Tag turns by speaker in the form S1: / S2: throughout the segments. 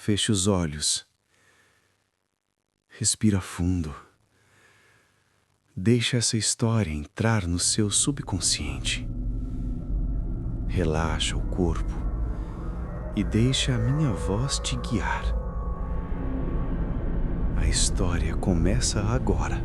S1: Feche os olhos. Respira fundo. Deixa essa história entrar no seu subconsciente. Relaxa o corpo e deixa a minha voz te guiar. A história começa agora.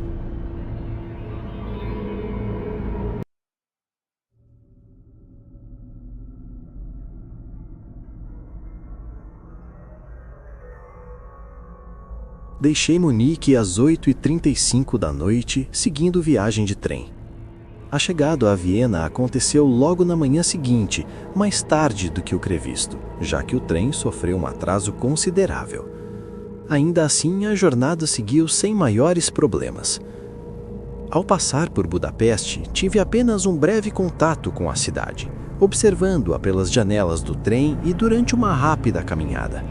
S2: Deixei Munique às 8h35 da noite, seguindo viagem de trem. A chegada a Viena aconteceu logo na manhã seguinte, mais tarde do que o previsto, já que o trem sofreu um atraso considerável. Ainda assim, a jornada seguiu sem maiores problemas. Ao passar por Budapeste, tive apenas um breve contato com a cidade, observando-a pelas janelas do trem e durante uma rápida caminhada.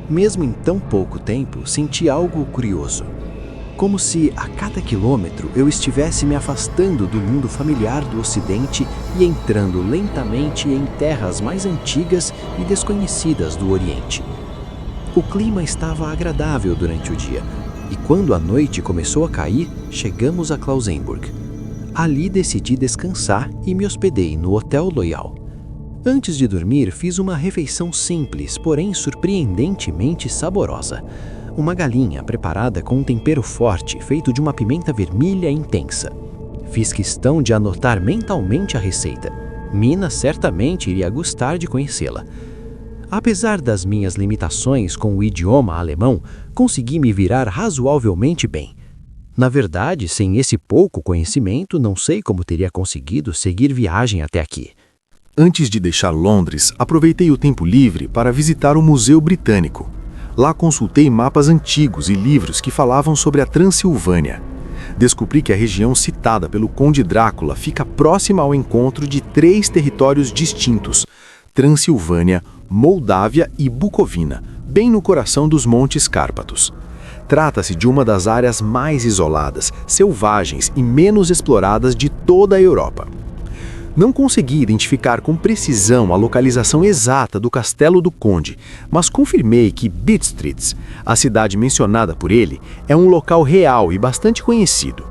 S2: Mesmo em tão pouco tempo, senti algo curioso. Como se, a cada quilômetro, eu estivesse me afastando do mundo familiar do Ocidente e entrando lentamente em terras mais antigas e desconhecidas do Oriente. O clima estava agradável durante o dia, e quando a noite começou a cair, chegamos a Klausenburg. Ali decidi descansar e me hospedei no Hotel Loyal. Antes de dormir, fiz uma refeição simples, porém surpreendentemente saborosa. Uma galinha preparada com um tempero forte, feito de uma pimenta vermelha intensa. Fiz questão de anotar mentalmente a receita. Mina certamente iria gostar de conhecê-la. Apesar das minhas limitações com o idioma alemão, consegui me virar razoavelmente bem. Na verdade, sem esse pouco conhecimento, não sei como teria conseguido seguir viagem até aqui.
S3: Antes de deixar Londres, aproveitei o tempo livre para visitar o Museu Britânico. Lá consultei mapas antigos e livros que falavam sobre a Transilvânia. Descobri que a região citada pelo Conde Drácula fica próxima ao encontro de 3 territórios distintos: Transilvânia, Moldávia e Bucovina, bem no coração dos Montes Cárpatos. Trata-se de uma das áreas mais isoladas, selvagens e menos exploradas de toda a Europa. Não consegui identificar com precisão a localização exata do Castelo do Conde, mas confirmei que Bidstritz, a cidade mencionada por ele, é um local real e bastante conhecido.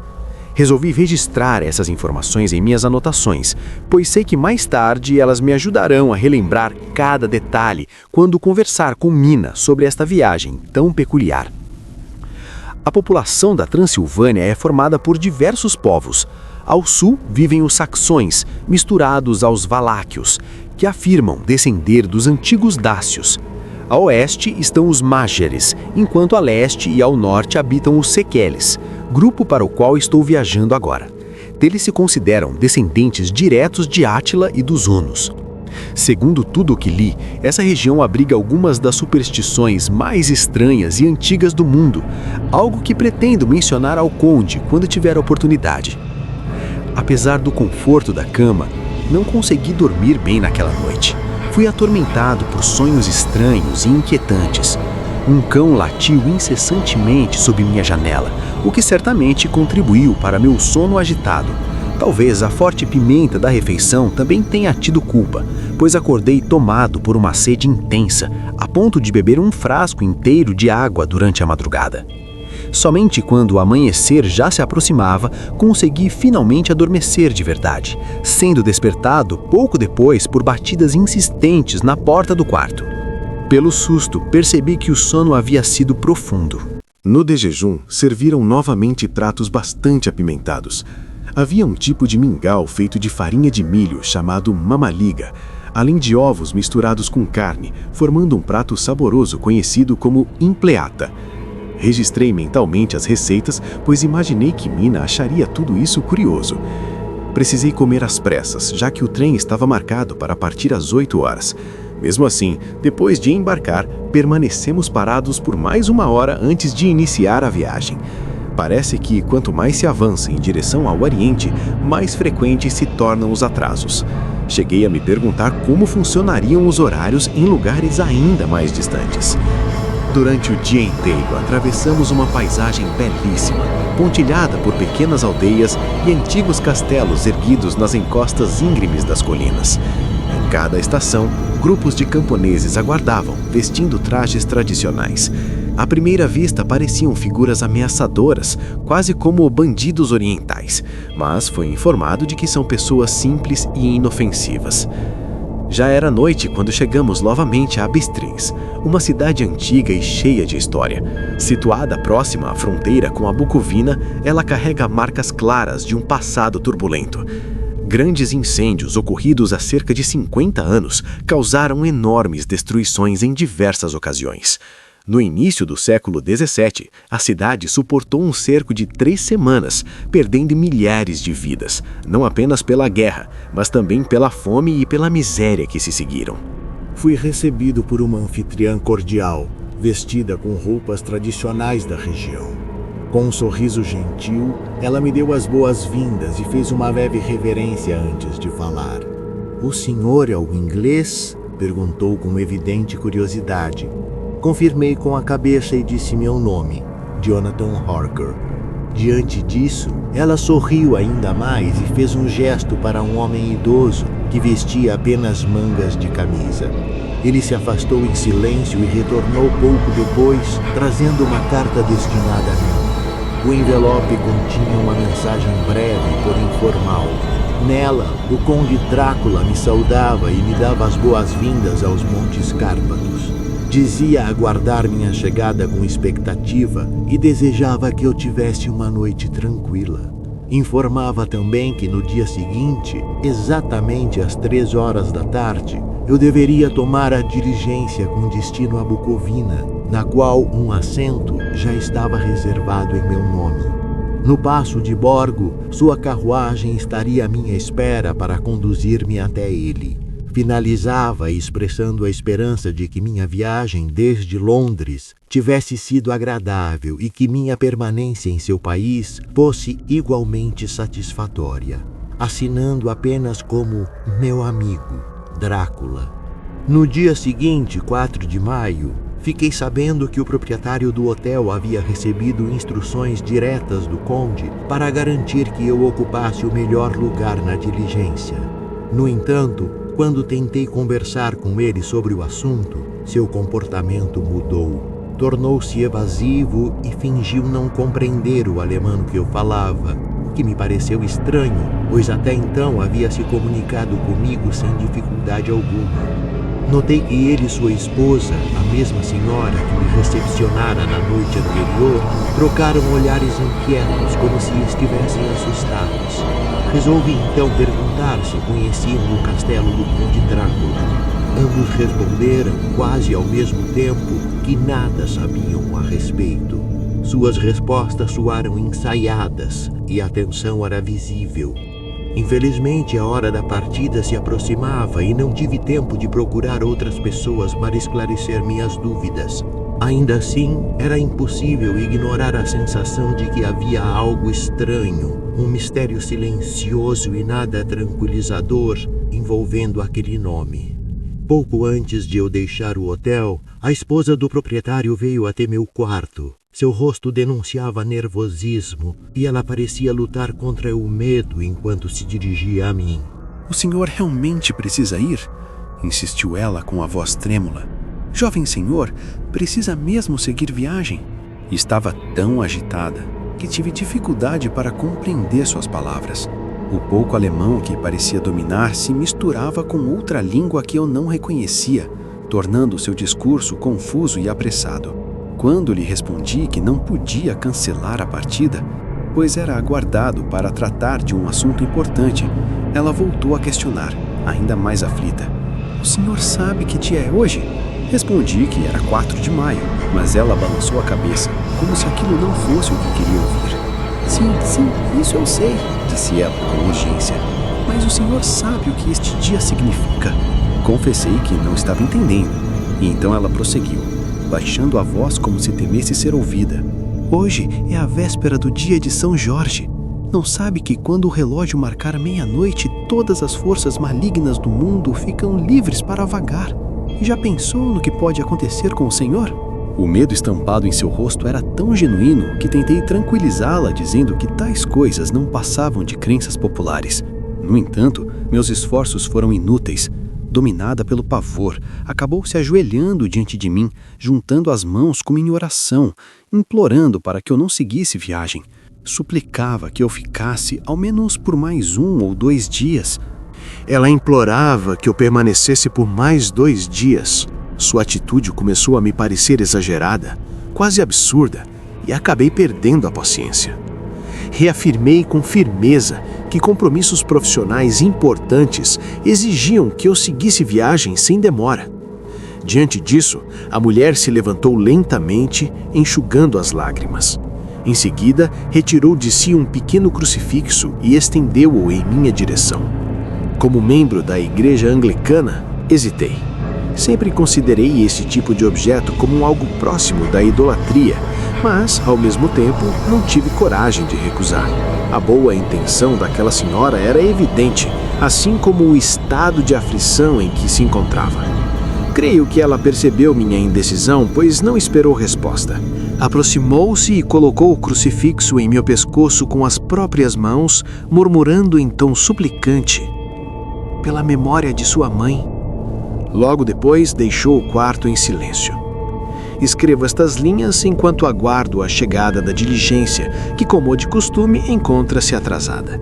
S3: Resolvi registrar essas informações em minhas anotações, pois sei que mais tarde elas me ajudarão a relembrar cada detalhe quando conversar com Mina sobre esta viagem tão peculiar. A população da Transilvânia é formada por diversos povos. Ao sul vivem os saxões, misturados aos valáquios, que afirmam descender dos antigos dácios. A oeste estão os mágeres, enquanto a leste e ao norte habitam os sequeles, grupo para o qual estou viajando agora. Deles se consideram descendentes diretos de Átila e dos hunos. Segundo tudo o que li, essa região abriga algumas das superstições mais estranhas e antigas do mundo, algo que pretendo mencionar ao conde quando tiver a oportunidade. Apesar do conforto da cama, não consegui dormir bem naquela noite. Fui atormentado por sonhos estranhos e inquietantes. Um cão latiu incessantemente sob minha janela, o que certamente contribuiu para meu sono agitado. Talvez a forte pimenta da refeição também tenha tido culpa, pois acordei tomado por uma sede intensa, a ponto de beber um frasco inteiro de água durante a madrugada. Somente quando o amanhecer já se aproximava, consegui finalmente adormecer de verdade, sendo despertado pouco depois por batidas insistentes na porta do quarto. Pelo susto, percebi que o sono havia sido profundo. No de jejum, serviram novamente pratos bastante apimentados. Havia um tipo de mingau feito de farinha de milho chamado mamaliga, além de ovos misturados com carne, formando um prato saboroso conhecido como impleata. Registrei mentalmente as receitas, pois imaginei que Mina acharia tudo isso curioso. Precisei comer às pressas, já que o trem estava marcado para partir às 8 horas. Mesmo assim, depois de embarcar, permanecemos parados por mais 1 hora antes de iniciar a viagem. Parece que quanto mais se avança em direção ao Oriente, mais frequentes se tornam os atrasos. Cheguei a me perguntar como funcionariam os horários em lugares ainda mais distantes. Durante o dia inteiro, atravessamos uma paisagem belíssima, pontilhada por pequenas aldeias e antigos castelos erguidos nas encostas íngremes das colinas.
S1: Cada estação, grupos de camponeses aguardavam, vestindo trajes tradicionais. À primeira vista pareciam figuras ameaçadoras, quase como bandidos orientais, mas foi informado de que são pessoas simples e inofensivas. Já era noite quando chegamos novamente a Abistrins, uma cidade antiga e cheia de história. Situada próxima à fronteira com a Bucovina, ela carrega marcas claras de um passado turbulento. Grandes incêndios ocorridos há cerca de 50 anos causaram enormes destruições em diversas ocasiões. No início do século XVII, a cidade suportou um cerco de 3 semanas, perdendo milhares de vidas, não apenas pela guerra, mas também pela fome e pela miséria que se seguiram.
S4: Fui recebido por uma anfitriã cordial, vestida com roupas tradicionais da região. Com um sorriso gentil, ela me deu as boas-vindas e fez uma leve reverência antes de falar. "O senhor é o inglês?" perguntou com evidente curiosidade. Confirmei com a cabeça e disse meu nome, Jonathan Harker. Diante disso, ela sorriu ainda mais e fez um gesto para um homem idoso que vestia apenas mangas de camisa. Ele se afastou em silêncio e retornou pouco depois, trazendo uma carta destinada a mim. O envelope continha uma mensagem breve, porém formal. Nela, o conde Drácula me saudava e me dava as boas-vindas aos Montes Cárpatos. Dizia aguardar minha chegada com expectativa e desejava que eu tivesse uma noite tranquila. Informava também que no dia seguinte, exatamente às 3 horas da tarde, eu deveria tomar a diligência com destino a Bucovina, na qual um assento já estava reservado em meu nome. No Paço de Borgo, sua carruagem estaria à minha espera para conduzir-me até ele. Finalizava expressando a esperança de que minha viagem desde Londres tivesse sido agradável e que minha permanência em seu país fosse igualmente satisfatória, assinando apenas como meu amigo, Drácula. No dia seguinte, 4 de maio, fiquei sabendo que o proprietário do hotel havia recebido instruções diretas do conde para garantir que eu ocupasse o melhor lugar na diligência. No entanto, quando tentei conversar com ele sobre o assunto, seu comportamento mudou. Tornou-se evasivo e fingiu não compreender o alemão que eu falava, o que me pareceu estranho, pois até então havia se comunicado comigo sem dificuldade alguma. Notei que ele e sua esposa, a mesma senhora que me recepcionara na noite anterior, trocaram olhares inquietos, como se estivessem assustados. Resolvi então perguntar se conheciam o castelo do Conde Drácula. Ambos responderam, quase ao mesmo tempo, que nada sabiam a respeito. Suas respostas soaram ensaiadas e a tensão era visível. Infelizmente, a hora da partida se aproximava e não tive tempo de procurar outras pessoas para esclarecer minhas dúvidas. Ainda assim, era impossível ignorar a sensação de que havia algo estranho, um mistério silencioso e nada tranquilizador envolvendo aquele nome. Pouco antes de eu deixar o hotel, a esposa do proprietário veio até meu quarto. Seu rosto denunciava nervosismo e ela parecia lutar contra o medo enquanto se dirigia a mim.
S2: "O senhor realmente precisa ir?" insistiu ela com a voz trêmula. "Jovem senhor, precisa mesmo seguir viagem?" Estava tão agitada que tive dificuldade para compreender suas palavras. O pouco alemão que parecia dominar se misturava com outra língua que eu não reconhecia, tornando seu discurso confuso e apressado. Quando lhe respondi que não podia cancelar a partida, pois era aguardado para tratar de um assunto importante, ela voltou a questionar, ainda mais aflita. "O senhor sabe que dia é hoje?" Respondi que era 4 de maio, mas ela balançou a cabeça, como se aquilo não fosse o que queria ouvir. Sim, isso eu sei", disse ela com urgência. "Mas o senhor sabe o que este dia significa?" Confessei que não estava entendendo, e então ela prosseguiu, baixando a voz como se temesse ser ouvida. "Hoje é a véspera do dia de São Jorge. Não sabe que quando o relógio marcar meia-noite, todas as forças malignas do mundo ficam livres para vagar? Já pensou no que pode acontecer com o senhor?" O medo estampado em seu rosto era tão genuíno que tentei tranquilizá-la dizendo que tais coisas não passavam de crenças populares. No entanto, meus esforços foram inúteis. dominada pelo pavor, acabou se ajoelhando diante de mim, juntando as mãos como em oração, implorando para que eu não seguisse viagem. Suplicava que eu ficasse ao menos por mais 1 ou 2 dias.
S1: Ela implorava que eu permanecesse por mais 2 dias. Sua atitude começou a me parecer exagerada, quase absurda, e acabei perdendo a paciência. Reafirmei com firmeza que compromissos profissionais importantes exigiam que eu seguisse viagem sem demora. Diante disso, a mulher se levantou lentamente, enxugando as lágrimas. Em seguida, retirou de si um pequeno crucifixo e estendeu-o em minha direção. Como membro da igreja anglicana, hesitei. Sempre considerei esse tipo de objeto como algo próximo da idolatria, mas, ao mesmo tempo, não tive coragem de recusar. A boa intenção daquela senhora era evidente, assim como o estado de aflição em que se encontrava. Creio que ela percebeu minha indecisão, pois não esperou resposta. Aproximou-se e colocou o crucifixo em meu pescoço com as próprias mãos, murmurando em tom suplicante: "Pela memória de sua mãe." Logo depois, deixou o quarto em silêncio. Escrevo estas linhas enquanto aguardo a chegada da diligência, que, como de costume, encontra-se atrasada.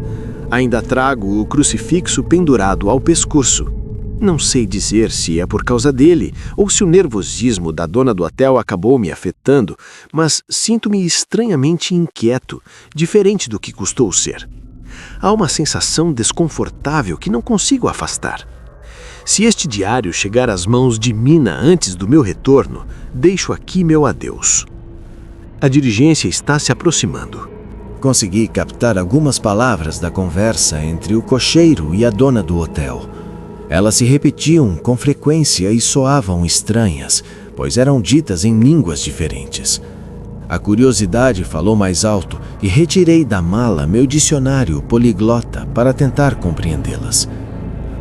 S1: Ainda trago o crucifixo pendurado ao pescoço. Não sei dizer se é por causa dele ou se o nervosismo da dona do hotel acabou me afetando, mas sinto-me estranhamente inquieto, diferente do que custou ser. Há uma sensação desconfortável que não consigo afastar. Se este diário chegar às mãos de Mina antes do meu retorno, deixo aqui meu adeus. A diligência está se aproximando.
S2: Consegui captar algumas palavras da conversa entre o cocheiro e a dona do hotel. Elas se repetiam com frequência e soavam estranhas, pois eram ditas em línguas diferentes. A curiosidade falou mais alto e retirei da mala meu dicionário poliglota para tentar compreendê-las.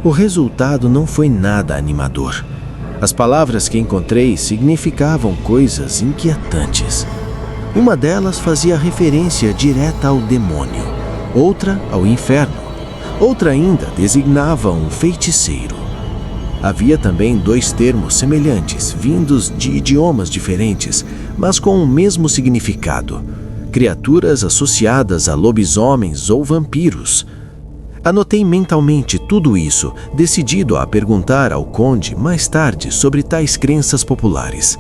S2: O resultado não foi nada animador. As palavras que encontrei significavam coisas inquietantes. Uma delas fazia referência direta ao demônio, outra ao inferno, outra ainda designava um feiticeiro. Havia também 2 termos semelhantes, vindos de idiomas diferentes, mas com o mesmo significado: criaturas associadas a lobisomens ou vampiros. Anotei mentalmente tudo isso, decidido a perguntar ao conde mais tarde sobre tais crenças populares.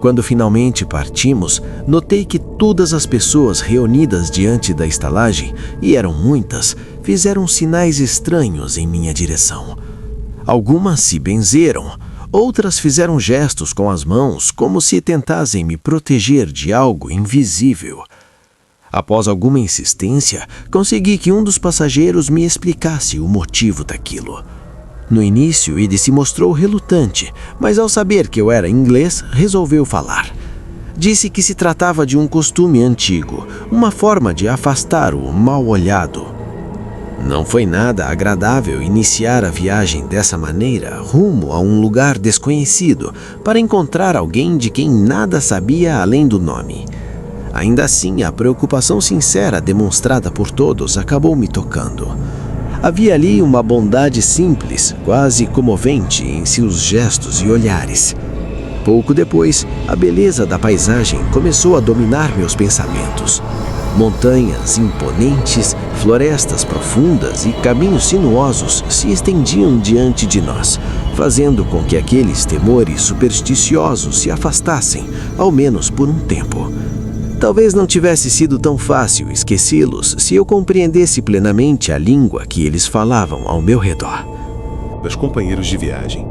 S2: Quando finalmente partimos, notei que todas as pessoas reunidas diante da estalagem, e eram muitas, fizeram sinais estranhos em minha direção. Algumas se benzeram, outras fizeram gestos com as mãos como se tentassem me proteger de algo invisível. Após alguma insistência, consegui que um dos passageiros me explicasse o motivo daquilo. No início, ele se mostrou relutante, mas ao saber que eu era inglês, resolveu falar. Disse que se tratava de um costume antigo, uma forma de afastar o mal-olhado. Não foi nada agradável iniciar a viagem dessa maneira, rumo a um lugar desconhecido, para encontrar alguém de quem nada sabia além do nome. Ainda assim, a preocupação sincera demonstrada por todos acabou me tocando. Havia ali uma bondade simples, quase comovente em seus gestos e olhares. Pouco depois, a beleza da paisagem começou a dominar meus pensamentos. Montanhas imponentes, florestas profundas e caminhos sinuosos se estendiam diante de nós, fazendo com que aqueles temores supersticiosos se afastassem, ao menos por um tempo. Talvez não tivesse sido tão fácil esquecê-los se eu compreendesse plenamente a língua que eles falavam ao meu redor.
S5: Meus companheiros de viagem.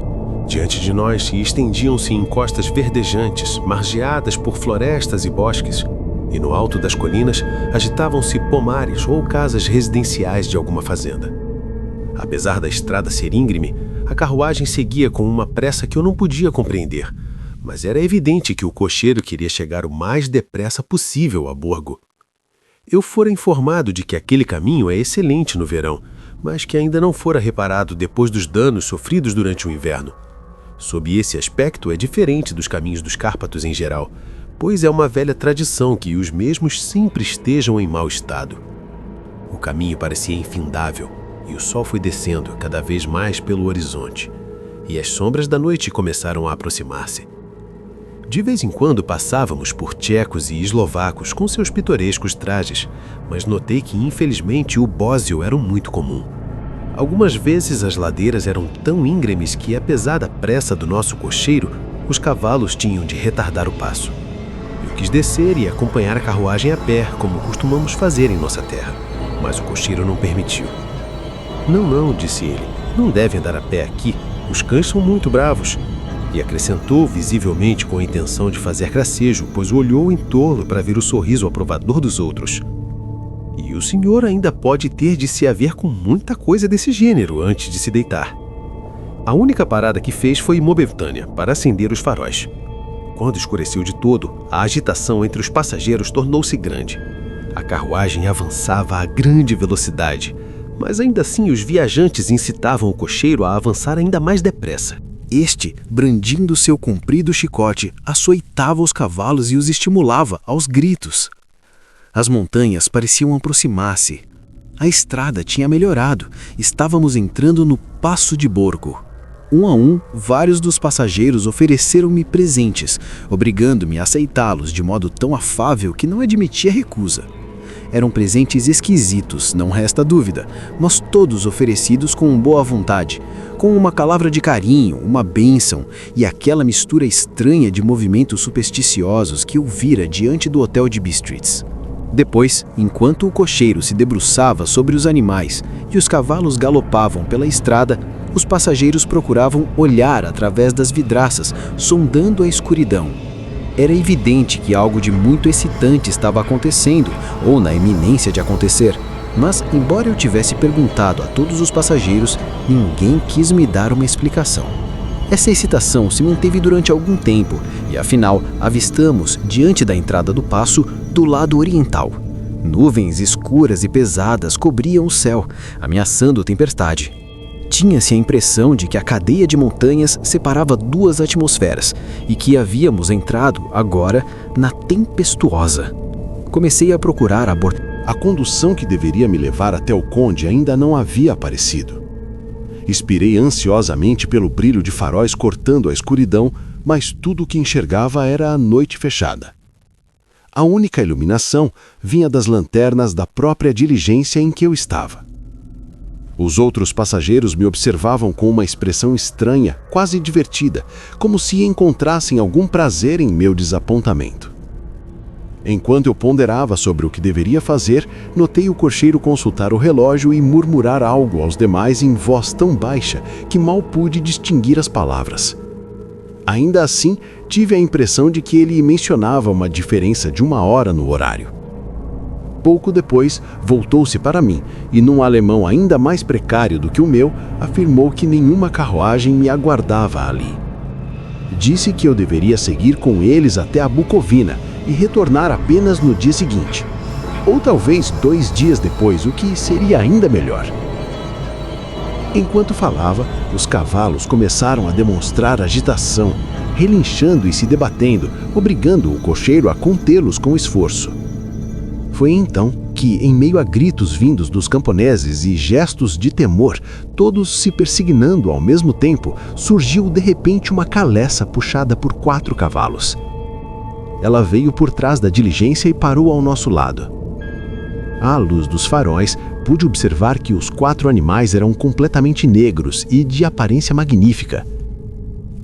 S5: Diante de nós estendiam-se encostas verdejantes, margeadas por florestas e bosques, e no alto das colinas agitavam-se pomares ou casas residenciais de alguma fazenda. Apesar da estrada ser íngreme, a carruagem seguia com uma pressa que eu não podia compreender, mas era evidente que o cocheiro queria chegar o mais depressa possível a Borgo. Eu fora informado de que aquele caminho é excelente no verão, mas que ainda não fora reparado depois dos danos sofridos durante o inverno. Sob esse aspecto, é diferente dos caminhos dos Cárpatos em geral, pois é uma velha tradição que os mesmos sempre estejam em mau estado. O caminho parecia infindável. e o sol foi descendo cada vez mais pelo horizonte, e as sombras da noite começaram a aproximar-se. De vez em quando passávamos por tchecos e eslovacos com seus pitorescos trajes, mas notei que infelizmente o bósio era muito comum. Algumas vezes as ladeiras eram tão íngremes que, apesar da pressa do nosso cocheiro, os cavalos tinham de retardar o passo. Eu quis descer e acompanhar a carruagem a pé, como costumamos fazer em nossa terra, mas o cocheiro não permitiu. Não, disse ele, não deve andar a pé aqui, os cães são muito bravos. E acrescentou, visivelmente com a intenção de fazer gracejo, pois olhou em torno para ver o sorriso aprovador dos outros. E o senhor ainda pode ter de se haver com muita coisa desse gênero antes de se deitar. A única parada que fez foi momentânea, para acender os faróis. Quando escureceu de todo, a agitação entre os passageiros tornou-se grande. A carruagem avançava a grande velocidade, mas ainda assim os viajantes incitavam o cocheiro a avançar ainda mais depressa.
S1: Este, brandindo seu comprido chicote, açoitava os cavalos e os estimulava aos gritos. As montanhas pareciam aproximar-se. A estrada tinha melhorado. Estávamos entrando no Passo de Borgo. Um a um, vários dos passageiros ofereceram-me presentes, obrigando-me a aceitá-los de modo tão afável que não admitia recusa. Eram presentes esquisitos, não resta dúvida, mas todos oferecidos com boa vontade, com uma palavra de carinho, uma bênção e aquela mistura estranha de movimentos supersticiosos que eu vira diante do hotel de Bistritz. Depois, enquanto o cocheiro se debruçava sobre os animais e os cavalos galopavam pela estrada, os passageiros procuravam olhar através das vidraças, sondando a escuridão. Era evidente que algo de muito excitante estava acontecendo, ou na iminência de acontecer, mas, embora eu tivesse perguntado a todos os passageiros, ninguém quis me dar uma explicação. Essa excitação se manteve durante algum tempo e, afinal, avistamos, diante da entrada do passo, do lado oriental. Nuvens escuras e pesadas cobriam o céu, ameaçando tempestade. Tinha-se a impressão de que a cadeia de montanhas separava duas atmosferas e que havíamos entrado, agora, na tempestuosa. Comecei a procurar
S3: A condução que deveria me levar até o Conde ainda não havia aparecido. Expirei ansiosamente pelo brilho de faróis cortando a escuridão, mas tudo o que enxergava era a noite fechada. A única iluminação vinha das lanternas da própria diligência em que eu estava. Os outros passageiros me observavam com uma expressão estranha, quase divertida, como se encontrassem algum prazer em meu desapontamento. Enquanto eu ponderava sobre o que deveria fazer, notei o cocheiro consultar o relógio e murmurar algo aos demais em voz tão baixa que mal pude distinguir as palavras. Ainda assim, tive a impressão de que ele mencionava uma diferença de 1 hora no horário. Pouco depois, voltou-se para mim e, num alemão ainda mais precário do que o meu, afirmou que nenhuma carruagem me aguardava ali. Disse que eu deveria seguir com eles até a Bucovina e retornar apenas no dia seguinte, ou talvez 2 dias depois, o que seria ainda melhor. Enquanto falava, os cavalos começaram a demonstrar agitação, relinchando e se debatendo, obrigando o cocheiro a contê-los com esforço. Foi então que, em meio a gritos vindos dos camponeses e gestos de temor, todos se persignando ao mesmo tempo, surgiu de repente uma caleça puxada por 4 cavalos. Ela veio por trás da diligência e parou ao nosso lado. À luz dos faróis, pude observar que os 4 animais eram completamente negros e de aparência magnífica.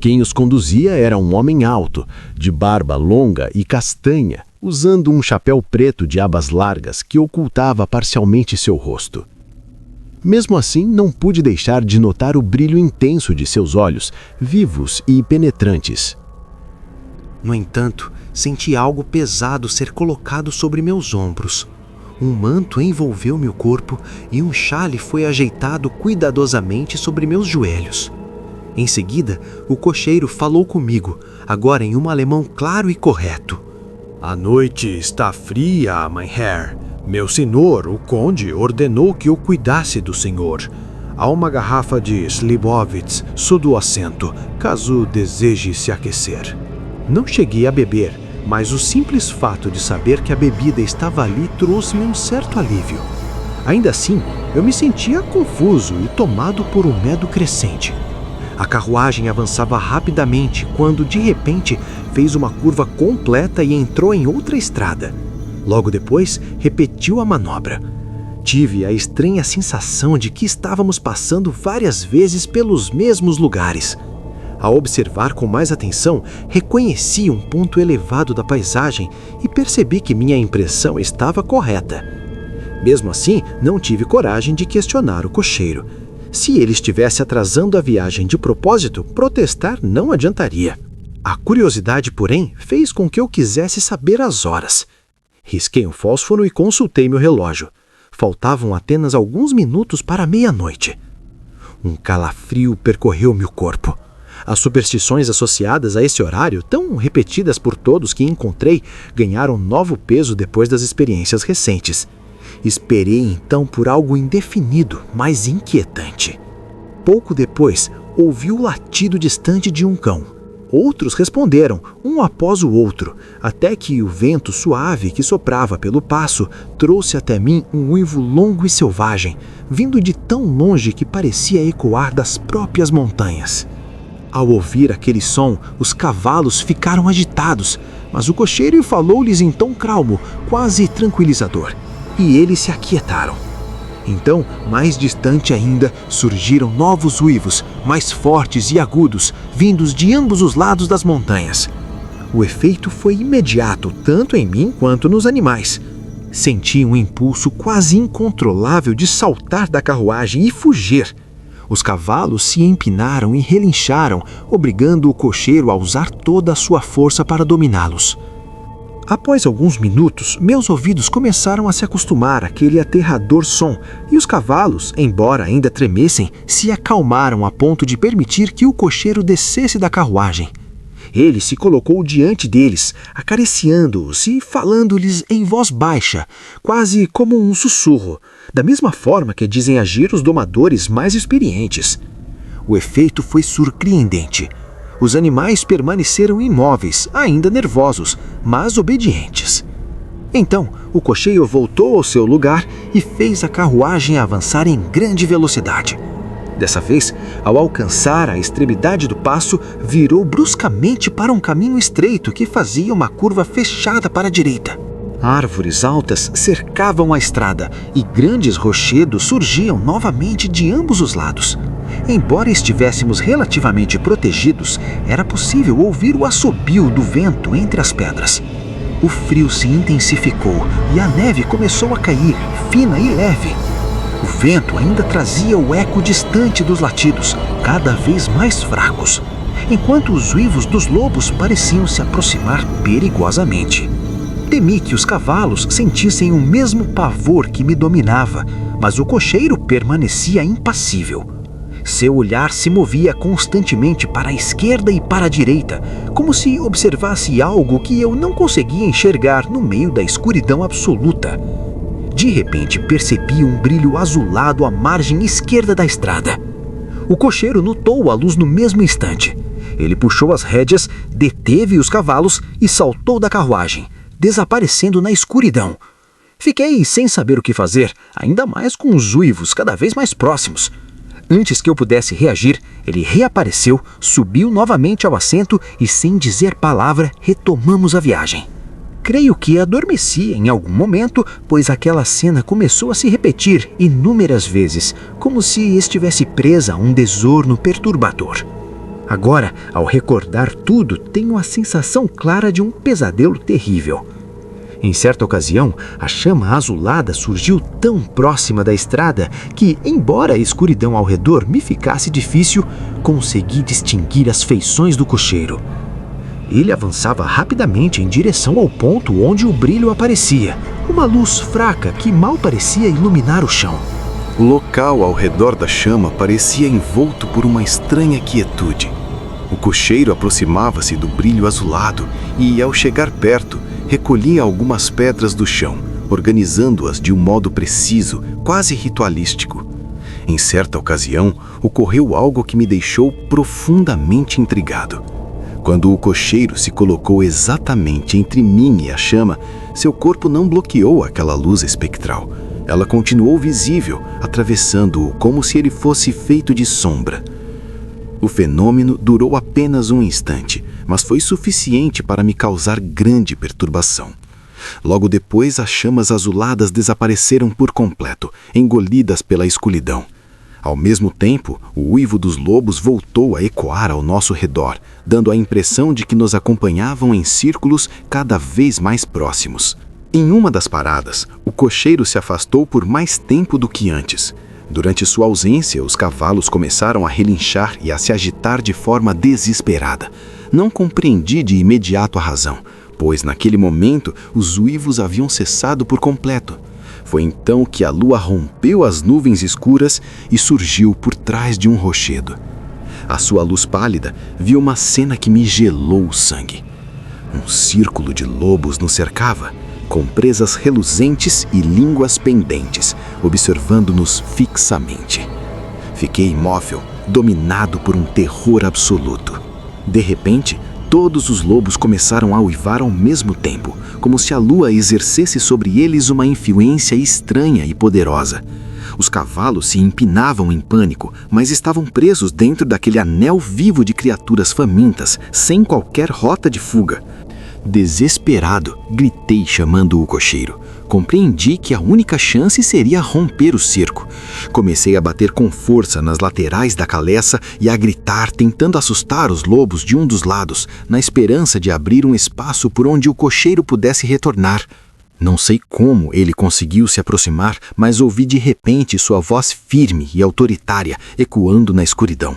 S3: Quem os conduzia era um homem alto, de barba longa e castanha, usando um chapéu preto de abas largas que ocultava parcialmente seu rosto. Mesmo assim, não pude deixar de notar o brilho intenso de seus olhos, vivos e penetrantes.
S1: No entanto, senti algo pesado ser colocado sobre meus ombros. Um manto envolveu meu corpo e um xale foi ajeitado cuidadosamente sobre meus joelhos. Em seguida, o cocheiro falou comigo, agora em um alemão claro e correto.
S6: A noite está fria, mein Herr. Meu senhor, o conde, ordenou que eu cuidasse do senhor. Há uma garrafa de Slivovitz sob o assento, caso deseje se aquecer. Não cheguei a beber, mas o simples fato de saber que a bebida estava ali trouxe-me um certo alívio. Ainda assim, eu me sentia confuso e tomado por um medo crescente. A carruagem avançava rapidamente quando, de repente, fez uma curva completa e entrou em outra estrada. Logo depois, repetiu a manobra. Tive a estranha sensação de que estávamos passando várias vezes pelos mesmos lugares. Ao observar com mais atenção, reconheci um ponto elevado da paisagem e percebi que minha impressão estava correta. Mesmo assim, não tive coragem de questionar o cocheiro. Se ele estivesse atrasando a viagem de propósito, protestar não adiantaria. A curiosidade, porém, fez com que eu quisesse saber as horas. Risquei um fósforo e consultei meu relógio. Faltavam apenas alguns minutos para meia-noite. Um calafrio percorreu meu corpo. As superstições associadas a esse horário, tão repetidas por todos que encontrei, ganharam novo peso depois das experiências recentes. Esperei então por algo indefinido, mas inquietante. Pouco depois, ouvi o latido distante de um cão. Outros responderam, um após o outro, até que o vento suave que soprava pelo passo trouxe até mim um uivo longo e selvagem, vindo de tão longe que parecia ecoar das próprias montanhas. Ao ouvir aquele som, os cavalos ficaram agitados, mas o cocheiro falou-lhes em tom calmo, quase tranquilizador, e eles se aquietaram. Então, mais distante ainda, surgiram novos uivos, mais fortes e agudos, vindos de ambos os lados das montanhas. O efeito foi imediato, tanto em mim quanto nos animais. Senti um impulso quase incontrolável de saltar da carruagem e fugir. Os cavalos se empinaram e relincharam, obrigando o cocheiro a usar toda a sua força para dominá-los. Após alguns minutos, meus ouvidos começaram a se acostumar àquele aterrador som, e os cavalos, embora ainda tremessem, se acalmaram a ponto de permitir que o cocheiro descesse da carruagem. Ele se colocou diante deles, acariciando-os e falando-lhes em voz baixa, quase como um sussurro, da mesma forma que dizem agir os domadores mais experientes. O efeito foi surpreendente. Os animais permaneceram imóveis, ainda nervosos, mas obedientes. Então, o cocheiro voltou ao seu lugar e fez a carruagem avançar em grande velocidade. Dessa vez, ao alcançar a extremidade do passo, virou bruscamente para um caminho estreito que fazia uma curva fechada para a direita. Árvores altas cercavam a estrada e grandes rochedos surgiam novamente de ambos os lados. Embora estivéssemos relativamente protegidos, era possível ouvir o assobio do vento entre as pedras. O frio se intensificou e a neve começou a cair, fina e leve. O vento ainda trazia o eco distante dos latidos, cada vez mais fracos, enquanto os uivos dos lobos pareciam se aproximar perigosamente. Temi que os cavalos sentissem o mesmo pavor que me dominava, mas o cocheiro permanecia impassível. Seu olhar se movia constantemente para a esquerda e para a direita, como se observasse algo que eu não conseguia enxergar no meio da escuridão absoluta. De repente, percebi um brilho azulado à margem esquerda da estrada. O cocheiro notou a luz no mesmo instante. Ele puxou as rédeas, deteve os cavalos e saltou da carruagem, desaparecendo na escuridão. Fiquei sem saber o que fazer, ainda mais com os uivos cada vez mais próximos. Antes que eu pudesse reagir, ele reapareceu, subiu novamente ao assento e, sem dizer palavra, retomamos a viagem. Creio que adormeci em algum momento, pois aquela cena começou a se repetir inúmeras vezes, como se estivesse presa a um desorno perturbador. Agora, ao recordar tudo, tenho a sensação clara de um pesadelo terrível. Em certa ocasião, a chama azulada surgiu tão próxima da estrada que, embora a escuridão ao redor me ficasse difícil, consegui distinguir as feições do cocheiro. Ele avançava rapidamente em direção ao ponto onde o brilho aparecia, uma luz fraca que mal parecia iluminar o chão.
S3: O local ao redor da chama parecia envolto por uma estranha quietude. O cocheiro aproximava-se do brilho azulado e, ao chegar perto, recolhia algumas pedras do chão, organizando-as de um modo preciso, quase ritualístico. Em certa ocasião, ocorreu algo que me deixou profundamente intrigado. Quando o cocheiro se colocou exatamente entre mim e a chama, seu corpo não bloqueou aquela luz espectral.
S1: Ela continuou visível, atravessando-o como se ele fosse feito de sombra. O fenômeno durou apenas um instante, mas foi suficiente para me causar grande perturbação. Logo depois, as chamas azuladas desapareceram por completo, engolidas pela escuridão. Ao mesmo tempo, o uivo dos lobos voltou a ecoar ao nosso redor, dando a impressão de que nos acompanhavam em círculos cada vez mais próximos. Em uma das paradas, o cocheiro se afastou por mais tempo do que antes. Durante sua ausência, os cavalos começaram a relinchar e a se agitar de forma desesperada. Não compreendi de imediato a razão, pois naquele momento os uivos haviam cessado por completo. Foi então que a lua rompeu as nuvens escuras e surgiu por trás de um rochedo. À sua luz pálida, vi uma cena que me gelou o sangue. Um círculo de lobos nos cercava, com presas reluzentes e línguas pendentes, observando-nos fixamente. Fiquei imóvel, dominado por um terror absoluto. De repente, todos os lobos começaram a uivar ao mesmo tempo, como se a lua exercesse sobre eles uma influência estranha e poderosa. Os cavalos se empinavam em pânico, mas estavam presos dentro daquele anel vivo de criaturas famintas, sem qualquer rota de fuga. Desesperado, gritei chamando o cocheiro. Compreendi que a única chance seria romper o cerco. Comecei a bater com força nas laterais da caleça e a gritar, tentando assustar os lobos de um dos lados, na esperança de abrir um espaço por onde o cocheiro pudesse retornar. Não sei como ele conseguiu se aproximar, mas ouvi de repente sua voz firme e autoritária ecoando na escuridão.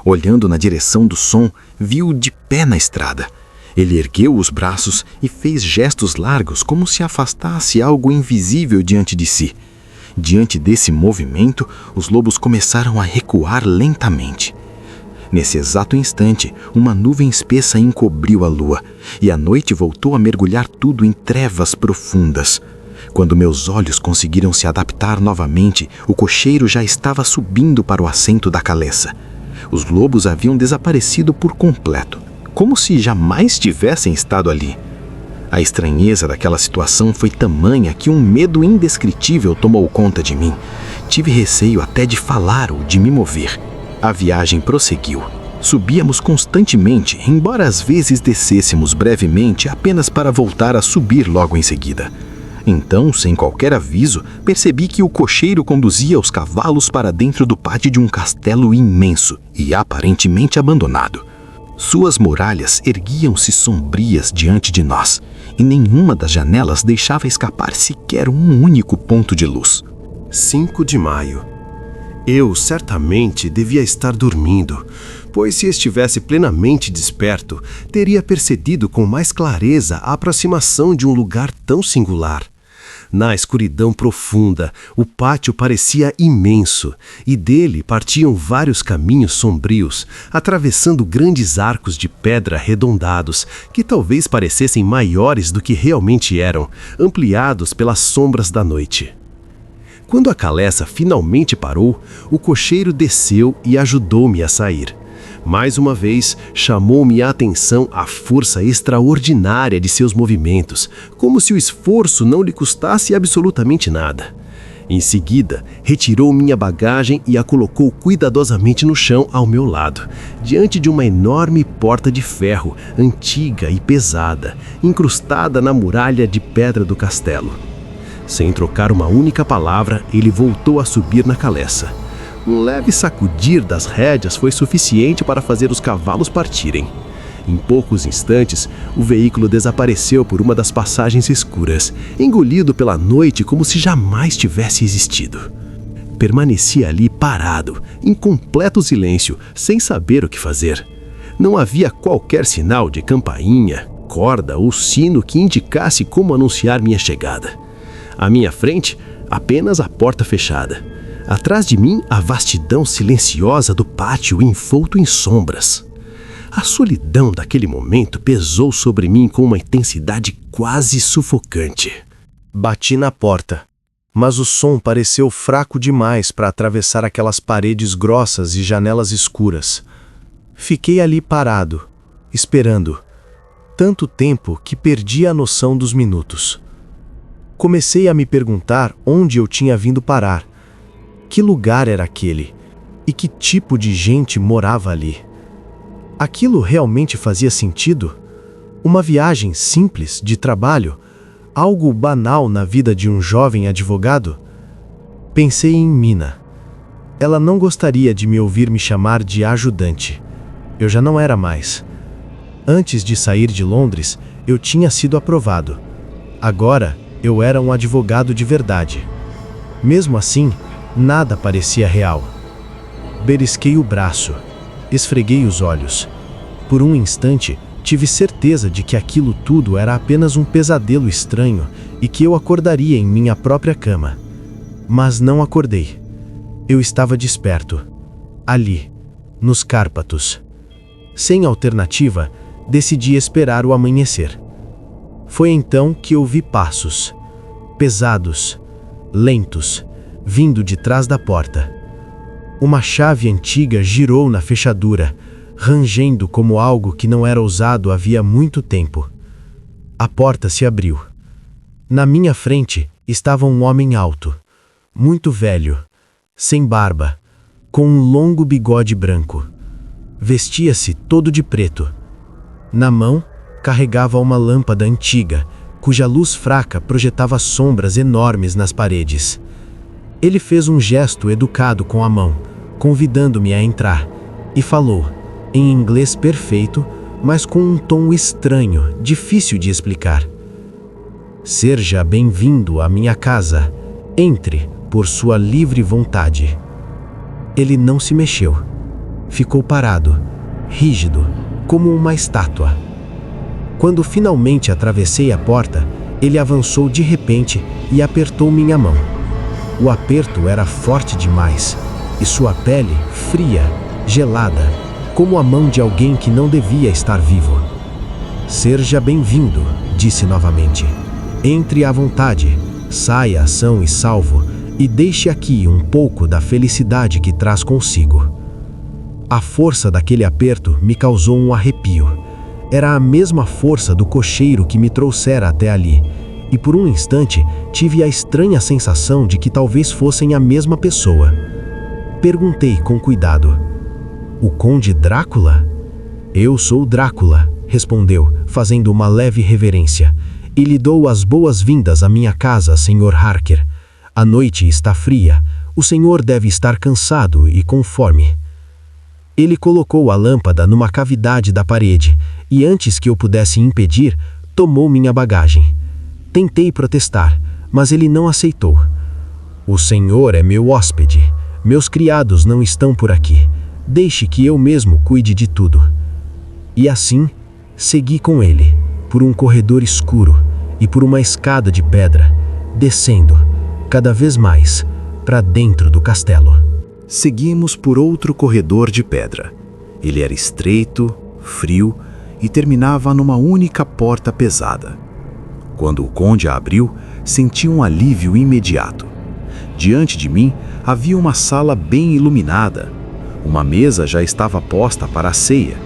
S1: Olhando na direção do som, vi-o de pé na estrada. Ele ergueu os braços e fez gestos largos como se afastasse algo invisível diante de si. Diante desse movimento, os lobos começaram a recuar lentamente. Nesse exato instante, uma nuvem espessa encobriu a lua, e a noite voltou a mergulhar tudo em trevas profundas. Quando meus olhos conseguiram se adaptar novamente, o cocheiro já estava subindo para o assento da caleça. Os lobos haviam desaparecido por completo, como se jamais tivessem estado ali. A estranheza daquela situação foi tamanha que um medo indescritível tomou conta de mim. Tive receio até de falar ou de me mover. A viagem prosseguiu. Subíamos constantemente, embora às vezes descêssemos brevemente apenas para voltar a subir logo em seguida. Então, sem qualquer aviso, percebi que o cocheiro conduzia os cavalos para dentro do pátio de um castelo imenso e aparentemente abandonado. Suas muralhas erguiam-se sombrias diante de nós, e nenhuma das janelas deixava escapar sequer um único ponto de luz.
S5: 5 de maio. Eu certamente devia estar dormindo, pois se estivesse plenamente desperto, teria percebido com mais clareza a aproximação de um lugar tão singular. Na escuridão profunda, o pátio parecia imenso, e dele partiam vários caminhos sombrios, atravessando grandes arcos de pedra arredondados, que talvez parecessem maiores do que realmente eram, ampliados pelas sombras da noite. Quando a caleça finalmente parou, o cocheiro desceu e ajudou-me a sair. Mais uma vez, chamou-me a atenção a força extraordinária de seus movimentos, como se o esforço não lhe custasse absolutamente nada. Em seguida, retirou minha bagagem e a colocou cuidadosamente no chão ao meu lado, diante de uma enorme porta de ferro, antiga e pesada, incrustada na muralha de pedra do castelo. Sem trocar uma única palavra, ele voltou a subir na caleça. Um leve sacudir das rédeas foi suficiente para fazer os cavalos partirem. Em poucos instantes, o veículo desapareceu por uma das passagens escuras, engolido pela noite como se jamais tivesse existido. Permaneci ali parado, em completo silêncio, sem saber o que fazer. Não havia qualquer sinal de campainha, corda ou sino que indicasse como anunciar minha chegada. À minha frente, apenas a porta fechada. Atrás de mim, a vastidão silenciosa do pátio envolto em sombras. A solidão daquele momento pesou sobre mim com uma intensidade quase sufocante.
S6: Bati na porta, mas o som pareceu fraco demais para atravessar aquelas paredes grossas e janelas escuras. Fiquei ali parado, esperando. Tanto tempo que perdi a noção dos minutos.
S2: Comecei a me perguntar onde eu tinha vindo parar. Que lugar era aquele? E que tipo de gente morava ali? Aquilo realmente fazia sentido? Uma viagem simples de trabalho? Algo banal na vida de um jovem advogado? Pensei em Mina. Ela não gostaria de me ouvir me chamar de ajudante. Eu já não era mais. Antes de sair de Londres, eu tinha sido aprovado. Agora, eu era um advogado de verdade. Mesmo assim, nada parecia real. Belisquei o braço. Esfreguei os olhos. Por um instante, tive certeza de que aquilo tudo era apenas um pesadelo estranho e que eu acordaria em minha própria cama. Mas não acordei. Eu estava desperto. Ali, nos Cárpatos. Sem alternativa, decidi esperar o amanhecer. Foi então que ouvi passos, pesados, lentos, vindo de trás da porta. Uma chave antiga girou na fechadura, rangendo como algo que não era usado havia muito tempo. A porta se abriu. Na minha frente estava um homem alto, muito velho, sem barba, com um longo bigode branco. Vestia-se todo de preto. Na mão, carregava uma lâmpada antiga, cuja luz fraca projetava sombras enormes nas paredes. Ele fez um gesto educado com a mão, convidando-me a entrar, e falou, em inglês perfeito, mas com um tom estranho, difícil de explicar. Seja bem-vindo à minha casa. Entre, por sua livre vontade. Ele não se mexeu. Ficou parado, rígido, como uma estátua. Quando finalmente atravessei a porta, ele avançou de repente e apertou minha mão. O aperto era forte demais, e sua pele fria, gelada, como a mão de alguém que não devia estar vivo. Seja bem-vindo, disse novamente. Entre à vontade, saia são e salvo, e deixe aqui um pouco da felicidade que traz consigo. A força daquele aperto me causou um arrepio. Era a mesma força do cocheiro que me trouxera até ali, e por um instante tive a estranha sensação de que talvez fossem a mesma pessoa. Perguntei com cuidado: "O Conde Drácula?" "Eu sou Drácula", respondeu, fazendo uma leve reverência, "e lhe dou as boas-vindas à minha casa, Sr. Harker. A noite está fria, o senhor deve estar cansado e com fome." Ele colocou a lâmpada numa cavidade da parede e, antes que eu pudesse impedir, tomou minha bagagem. Tentei protestar, mas ele não aceitou. "O senhor é meu hóspede. Meus criados não estão por aqui. Deixe que eu mesmo cuide de tudo." E assim, segui com ele, por um corredor escuro e por uma escada de pedra, descendo, cada vez mais, para dentro do castelo.
S3: Seguimos por outro corredor de pedra. Ele era estreito, frio e terminava numa única porta pesada. Quando o conde a abriu, senti um alívio imediato. Diante de mim havia uma sala bem iluminada. Uma mesa já estava posta para a ceia,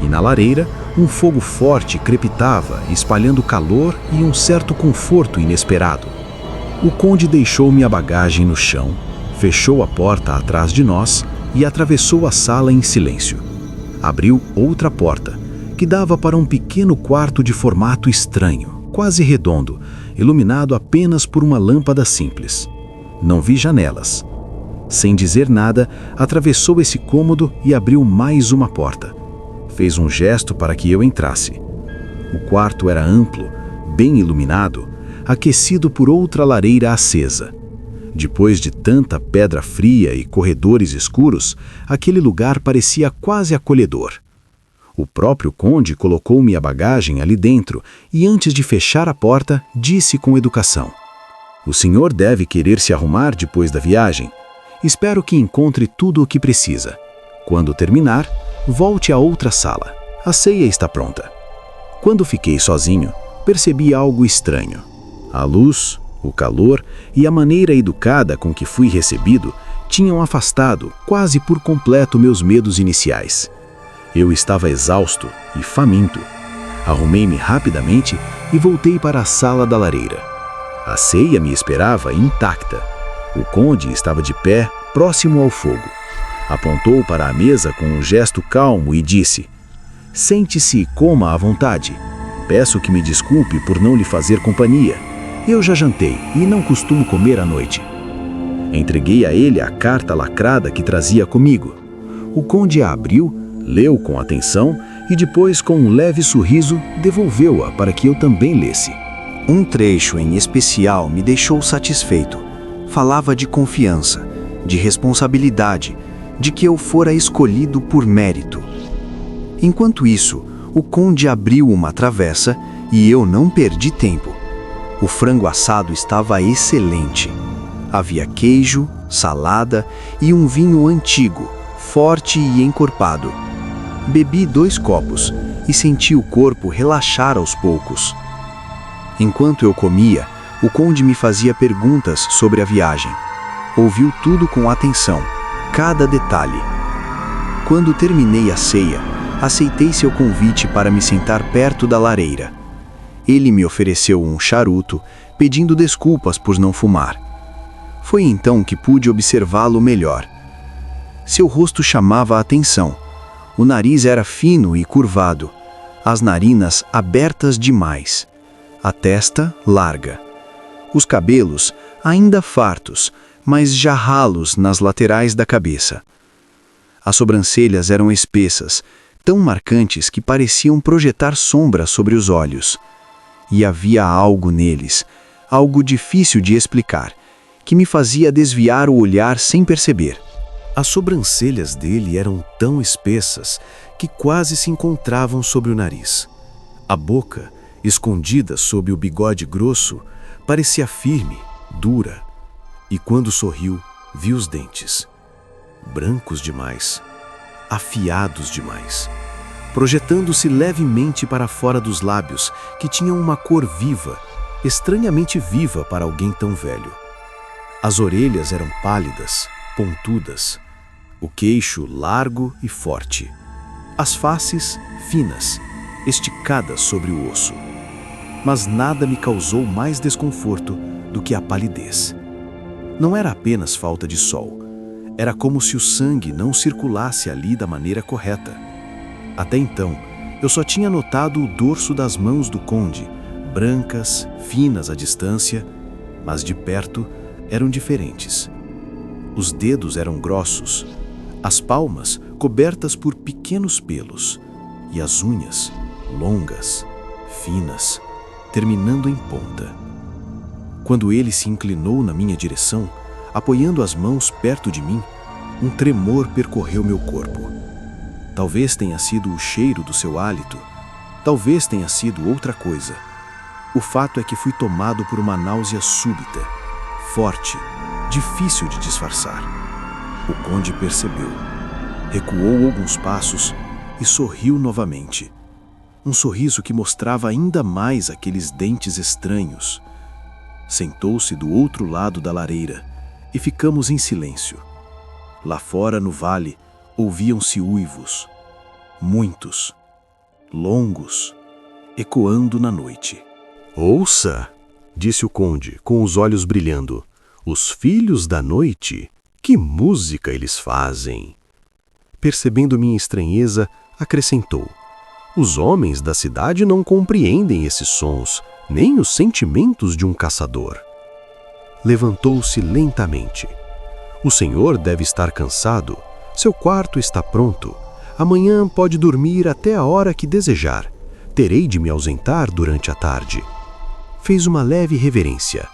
S3: e na lareira um fogo forte crepitava, espalhando calor e um certo conforto inesperado. O conde deixou minha bagagem no chão, fechou a porta atrás de nós e atravessou a sala em silêncio. Abriu outra porta, que dava para um pequeno quarto de formato estranho, quase redondo, iluminado apenas por uma lâmpada simples. Não vi janelas. Sem dizer nada, atravessou esse cômodo e abriu mais uma porta. Fez um gesto para que eu entrasse. O quarto era amplo, bem iluminado, aquecido por outra lareira acesa. Depois de tanta pedra fria e corredores escuros, aquele lugar parecia quase acolhedor. O próprio conde colocou minha bagagem ali dentro e, antes de fechar a porta, disse com educação: "O senhor deve querer se arrumar depois da viagem. Espero que encontre tudo o que precisa. Quando terminar, volte a outra sala. A ceia está pronta." Quando fiquei sozinho, percebi algo estranho. A luz, o calor e a maneira educada com que fui recebido tinham afastado quase por completo meus medos iniciais. Eu estava exausto e faminto. Arrumei-me rapidamente e voltei para a sala da lareira.
S2: A ceia me esperava intacta. O conde estava de pé, próximo ao fogo. Apontou para a mesa com um gesto calmo e disse: "Sente-se e coma à vontade. Peço que me desculpe por não lhe fazer companhia. Eu já jantei e não costumo comer à noite." Entreguei a ele a carta lacrada que trazia comigo. O conde a abriu, leu com atenção e depois, com um leve sorriso, devolveu-a para que eu também lesse. Um trecho em especial me deixou satisfeito. Falava de confiança, de responsabilidade, de que eu fora escolhido por mérito. Enquanto isso, o conde abriu uma travessa e eu não perdi tempo. O frango assado estava excelente. Havia queijo, salada e um vinho antigo, forte e encorpado. Bebi 2 copos e senti o corpo relaxar aos poucos. Enquanto eu comia, o conde me fazia perguntas sobre a viagem. Ouviu tudo com atenção, cada detalhe. Quando terminei a ceia, aceitei seu convite para me sentar perto da lareira. Ele me ofereceu um charuto, pedindo desculpas por não fumar. Foi então que pude observá-lo melhor. Seu rosto chamava a atenção. O nariz era fino e curvado, as narinas abertas demais, a testa larga. Os cabelos ainda fartos, mas já ralos nas laterais da cabeça. As sobrancelhas eram espessas, tão marcantes que pareciam projetar sombra sobre os olhos. E havia algo neles, algo difícil de explicar, que me fazia desviar o olhar sem perceber.
S1: As sobrancelhas dele eram tão espessas que quase se encontravam sobre o nariz. A boca, escondida sob o bigode grosso, parecia firme, dura. E quando sorriu, vi os dentes. Brancos demais, afiados demais, projetando-se levemente para fora dos lábios, que tinham uma cor viva, estranhamente viva para alguém tão velho. As orelhas eram pálidas, pontudas, o queixo largo e forte, as faces finas, esticadas sobre o osso. Mas nada me causou mais desconforto do que a palidez. Não era apenas falta de sol, era como se o sangue não circulasse ali da maneira correta. Até então, eu só tinha notado o dorso das mãos do conde, brancas, finas à distância, mas de perto eram diferentes. Os dedos eram grossos, as palmas cobertas por pequenos pelos, e as unhas longas, finas, terminando em ponta. Quando ele se inclinou na minha direção, apoiando as mãos perto de mim, um tremor percorreu meu corpo. Talvez tenha sido o cheiro do seu hálito, talvez tenha sido outra coisa. O fato é que fui tomado por uma náusea súbita, forte, difícil de disfarçar. O conde percebeu, recuou alguns passos e sorriu novamente. Um sorriso que mostrava ainda mais aqueles dentes estranhos. Sentou-se do outro lado da lareira e ficamos em silêncio. Lá fora no vale ouviam-se uivos, muitos, longos, ecoando na noite.
S3: "Ouça", disse o conde, com os olhos brilhando, "os filhos da noite, que música eles fazem." Percebendo minha estranheza, acrescentou: "Os homens da cidade não compreendem esses sons, nem os sentimentos de um caçador." Levantou-se lentamente. "O senhor deve estar cansado. Seu quarto está pronto. Amanhã pode dormir até a hora que desejar. Terei de me ausentar durante a tarde." Fez uma leve reverência.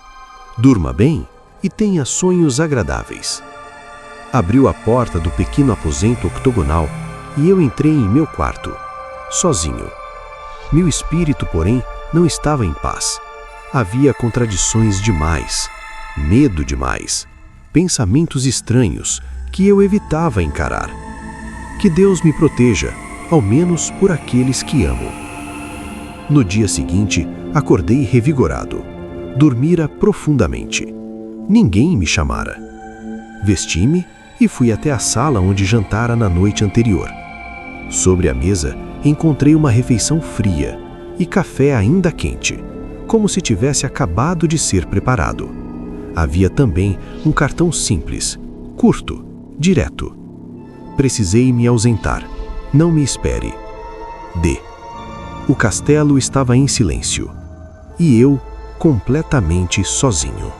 S3: "Durma bem e tenha sonhos agradáveis." Abriu a porta do pequeno aposento octogonal e eu entrei em meu quarto, sozinho. Meu espírito, porém, não estava em paz. Havia contradições demais, medo demais, pensamentos estranhos que eu evitava encarar. Que Deus me proteja, ao menos por aqueles que amo. No dia seguinte, acordei revigorado. Dormira profundamente. Ninguém me chamara. Vesti-me e fui até a sala onde jantara na noite anterior. Sobre a mesa, encontrei uma refeição fria e café ainda quente,
S6: como se tivesse acabado de ser preparado. Havia também um cartão simples, curto, direto. Precisei me ausentar. Não me espere. D. O castelo estava em silêncio. E eu, completamente sozinho.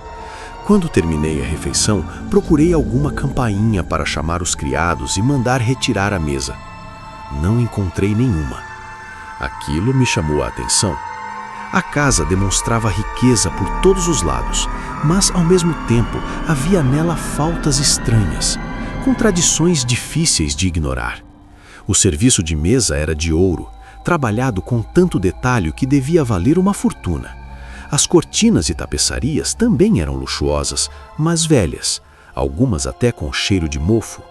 S3: Quando terminei a refeição, procurei alguma campainha para chamar os criados e mandar retirar a mesa. Não encontrei nenhuma. Aquilo me chamou a atenção. A casa demonstrava riqueza por todos os lados, mas, ao mesmo tempo, havia nela faltas estranhas, contradições difíceis de ignorar. O serviço de mesa era de ouro, trabalhado com tanto detalhe que devia valer uma fortuna. As cortinas e tapeçarias também eram luxuosas, mas velhas, algumas até com cheiro de mofo.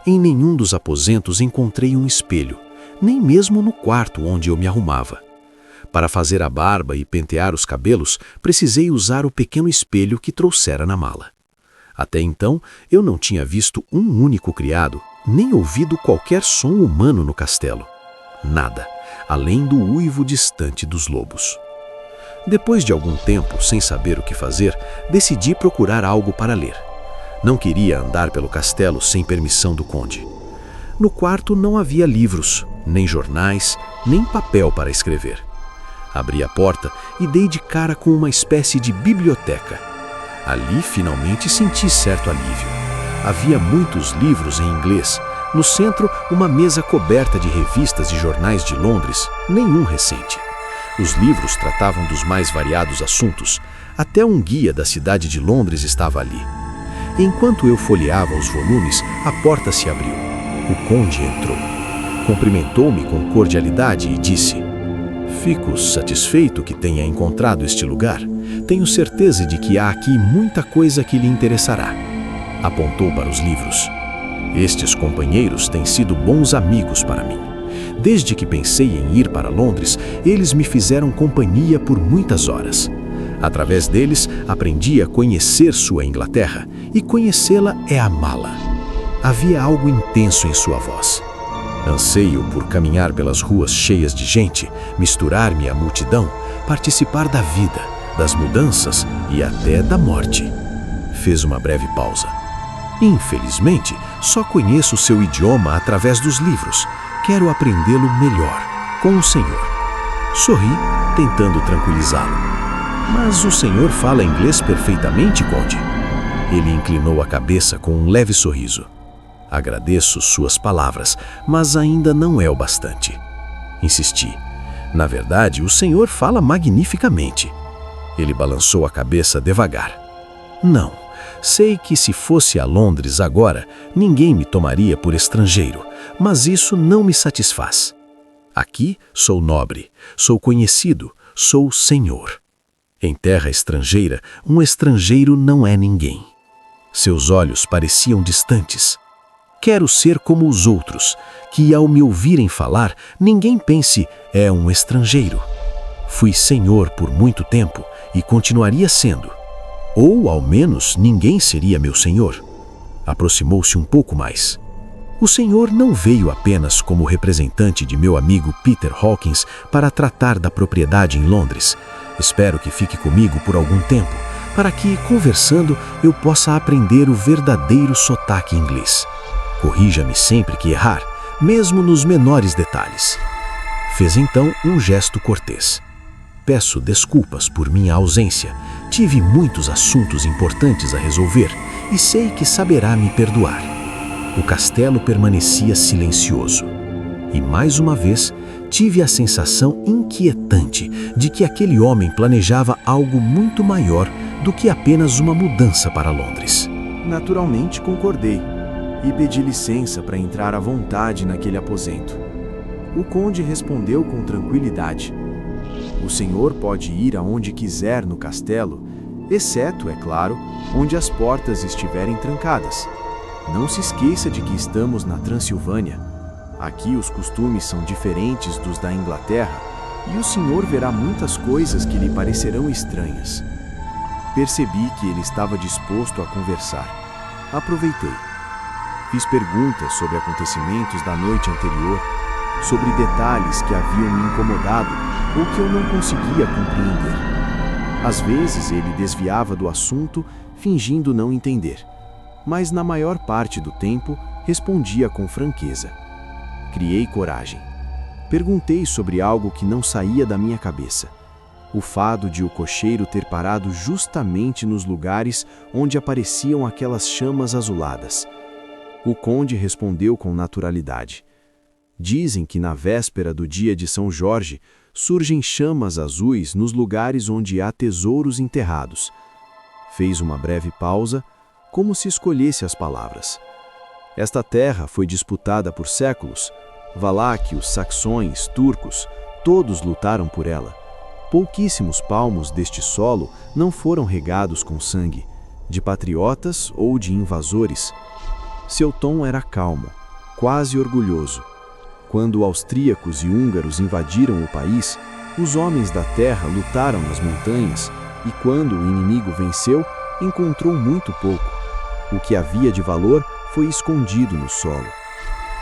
S3: Em nenhum dos aposentos encontrei um espelho, nem mesmo no quarto onde eu me arrumava. Para fazer a barba e pentear os cabelos, precisei usar o pequeno espelho que trouxera na mala. Até então, eu não tinha visto um único criado, nem ouvido qualquer som humano no castelo. Nada, além do uivo distante dos lobos. Depois de algum tempo, sem saber o que fazer, decidi procurar algo para ler. Não queria andar pelo castelo sem permissão do conde. No quarto não havia livros, nem jornais, nem papel para escrever. Abri a porta e dei de cara com uma espécie de biblioteca. Ali finalmente senti certo alívio. Havia muitos livros em inglês. No centro, uma mesa coberta de revistas e jornais de Londres, nenhum recente. Os livros tratavam dos mais variados assuntos. Até um guia da cidade de Londres estava ali. Enquanto eu folheava os volumes, a porta se abriu. O conde entrou. Cumprimentou-me com cordialidade e disse: "Fico satisfeito que tenha encontrado este lugar. Tenho certeza de que há aqui muita coisa que lhe interessará." Apontou para os livros. "Estes companheiros têm sido bons amigos para mim. Desde que pensei em ir para Londres, eles me fizeram companhia por muitas horas. Através deles, aprendi a conhecer sua Inglaterra, e conhecê-la é amá-la." Havia algo intenso em sua voz. Anseio por caminhar pelas ruas cheias de gente, misturar-me à multidão, participar da vida, das mudanças e até da morte. Fez uma breve pausa. "Infelizmente, só conheço seu idioma através dos livros. Quero aprendê-lo melhor, com o senhor." Sorri, tentando tranquilizá-lo. "Mas o senhor fala inglês perfeitamente, conde?" Ele inclinou a cabeça com um leve sorriso. "Agradeço suas palavras, mas ainda não é o bastante." Insisti. "Na verdade, o senhor fala magnificamente." Ele balançou a cabeça devagar. "Não, sei que se fosse a Londres agora, ninguém me tomaria por estrangeiro, mas isso não me satisfaz. Aqui sou nobre, sou conhecido, sou senhor. Em terra estrangeira, um estrangeiro não é ninguém." Seus olhos pareciam distantes. "Quero ser como os outros, que ao me ouvirem falar, ninguém pense, é um estrangeiro. Fui senhor por muito tempo e continuaria sendo. Ou, ao menos, ninguém seria meu senhor." Aproximou-se um pouco mais. "O senhor não veio apenas como representante de meu amigo Peter Hawkins para tratar da propriedade em Londres. Espero que fique comigo por algum tempo, para que, conversando, eu possa aprender o verdadeiro sotaque inglês. Corrija-me sempre que errar, mesmo nos menores detalhes." Fez então um gesto cortês. "Peço desculpas por minha ausência. Tive muitos assuntos importantes a resolver e sei que saberá me perdoar." O castelo permanecia silencioso. E mais uma vez, tive a sensação inquietante de que aquele homem planejava algo muito maior do que apenas uma mudança para Londres.
S2: Naturalmente concordei e pedi licença para entrar à vontade naquele aposento. O conde respondeu com tranquilidade: "O senhor pode ir aonde quiser no castelo, exceto, é claro, onde as portas estiverem trancadas. Não se esqueça de que estamos na Transilvânia. Aqui os costumes são diferentes dos da Inglaterra e o senhor verá muitas coisas que lhe parecerão estranhas." Percebi que ele estava disposto a conversar. Aproveitei. Fiz perguntas sobre acontecimentos da noite anterior, sobre detalhes que haviam me incomodado ou que eu não conseguia compreender. Às vezes ele desviava do assunto, fingindo não entender, mas na maior parte do tempo respondia com franqueza. Criei coragem. Perguntei sobre algo que não saía da minha cabeça. O fado de o cocheiro ter parado justamente nos lugares onde apareciam aquelas chamas azuladas. O conde respondeu com naturalidade. Dizem que na véspera do dia de São Jorge surgem chamas azuis nos lugares onde há tesouros enterrados. Fez uma breve pausa, como se escolhesse as palavras. Esta terra foi disputada por séculos. Valáquios, saxões, turcos, todos lutaram por ela. Pouquíssimos palmos deste solo não foram regados com sangue, de patriotas ou de invasores. Seu tom era calmo, quase orgulhoso. Quando austríacos e húngaros invadiram o país, os homens da terra lutaram nas montanhas e quando o inimigo venceu, encontrou muito pouco. O que havia de valor foi escondido no solo.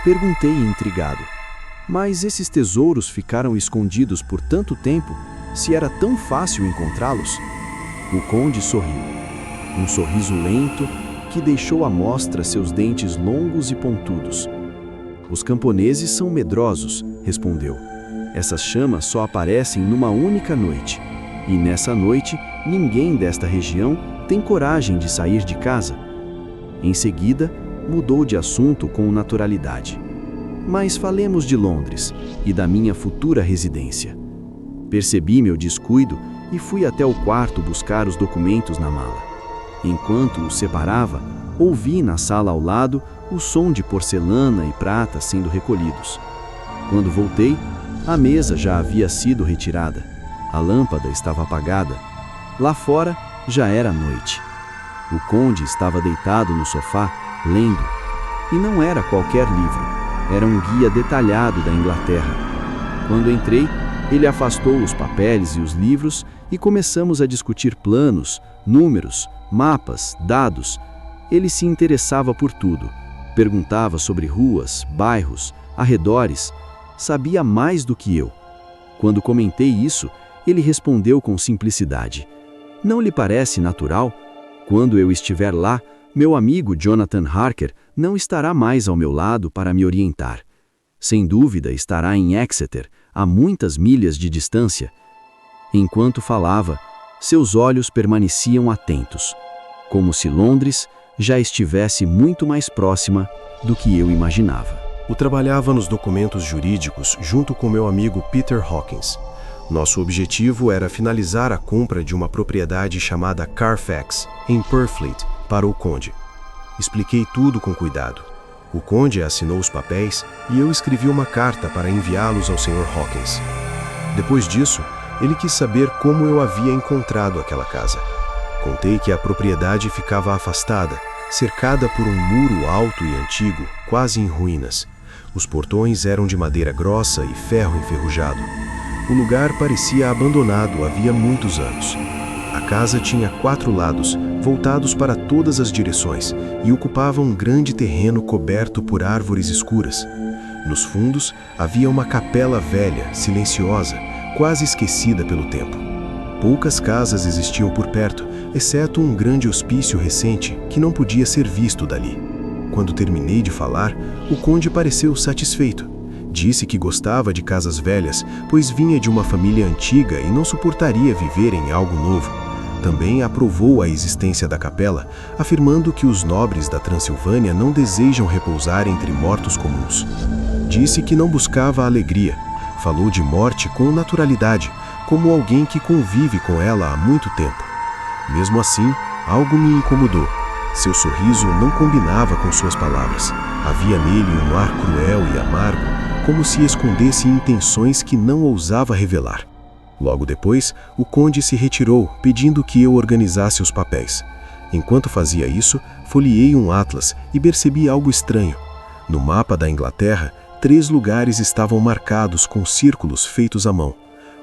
S2: Perguntei intrigado, mas esses tesouros ficaram escondidos por tanto tempo, se era tão fácil encontrá-los? O conde sorriu. Um sorriso lento que deixou à mostra seus dentes longos e pontudos. Os camponeses são medrosos, respondeu. Essas chamas só aparecem numa única noite. E nessa noite, ninguém desta região tem coragem de sair de casa. Em seguida, mudou de assunto com naturalidade. Mas falemos de Londres e da minha futura residência. Percebi meu descuido e fui até o quarto buscar os documentos na mala. Enquanto os separava, ouvi na sala ao lado o som de porcelana e prata sendo recolhidos. Quando voltei, a mesa já havia sido retirada. A lâmpada estava apagada. Lá fora já era noite. O conde estava deitado no sofá, lendo. E não era qualquer livro, era um guia detalhado da Inglaterra. Quando entrei, ele afastou os papéis e os livros e começamos a discutir planos, números, mapas, dados. Ele se interessava por tudo. Perguntava sobre ruas, bairros, arredores. Sabia mais do que eu. Quando comentei isso, ele respondeu com simplicidade. Não lhe parece natural? Quando eu estiver lá, meu amigo Jonathan Harker não estará mais ao meu lado para me orientar. Sem dúvida estará em Exeter, a muitas milhas de distância. Enquanto falava, seus olhos permaneciam atentos, como se Londres já estivesse muito mais próxima do que eu imaginava.
S5: Eu trabalhava nos documentos jurídicos junto com meu amigo Peter Hawkins. Nosso objetivo era finalizar a compra de uma propriedade chamada Carfax, em Purfleet, para o conde. Expliquei tudo com cuidado. O conde assinou os papéis e eu escrevi uma carta para enviá-los ao Sr. Hawkins. Depois disso, ele quis saber como eu havia encontrado aquela casa. Contei que a propriedade ficava afastada, cercada por um muro alto e antigo, quase em ruínas. Os portões eram de madeira grossa e ferro enferrujado. O lugar parecia abandonado havia muitos anos. A casa tinha 4 lados, voltados para todas as direções, e ocupava um grande terreno coberto por árvores escuras. Nos fundos havia uma capela velha, silenciosa, quase esquecida pelo tempo. Poucas casas existiam por perto, exceto um grande hospício recente que não podia ser visto dali. Quando terminei de falar, o conde pareceu satisfeito. Disse que gostava de casas velhas, pois vinha de uma família antiga e não suportaria viver em algo novo. Também aprovou a existência da capela, afirmando que os nobres da Transilvânia não desejam repousar entre mortos comuns. Disse que não buscava alegria. Falou de morte com naturalidade, como alguém que convive com ela há muito tempo. Mesmo assim, algo me incomodou. Seu sorriso não combinava com suas palavras. Havia nele um ar cruel e amargo, como se escondesse intenções que não ousava revelar. Logo depois, o conde se retirou, pedindo que eu organizasse os papéis. Enquanto fazia isso, folheei um atlas e percebi algo estranho. No mapa da Inglaterra, 3 lugares estavam marcados com círculos feitos à mão.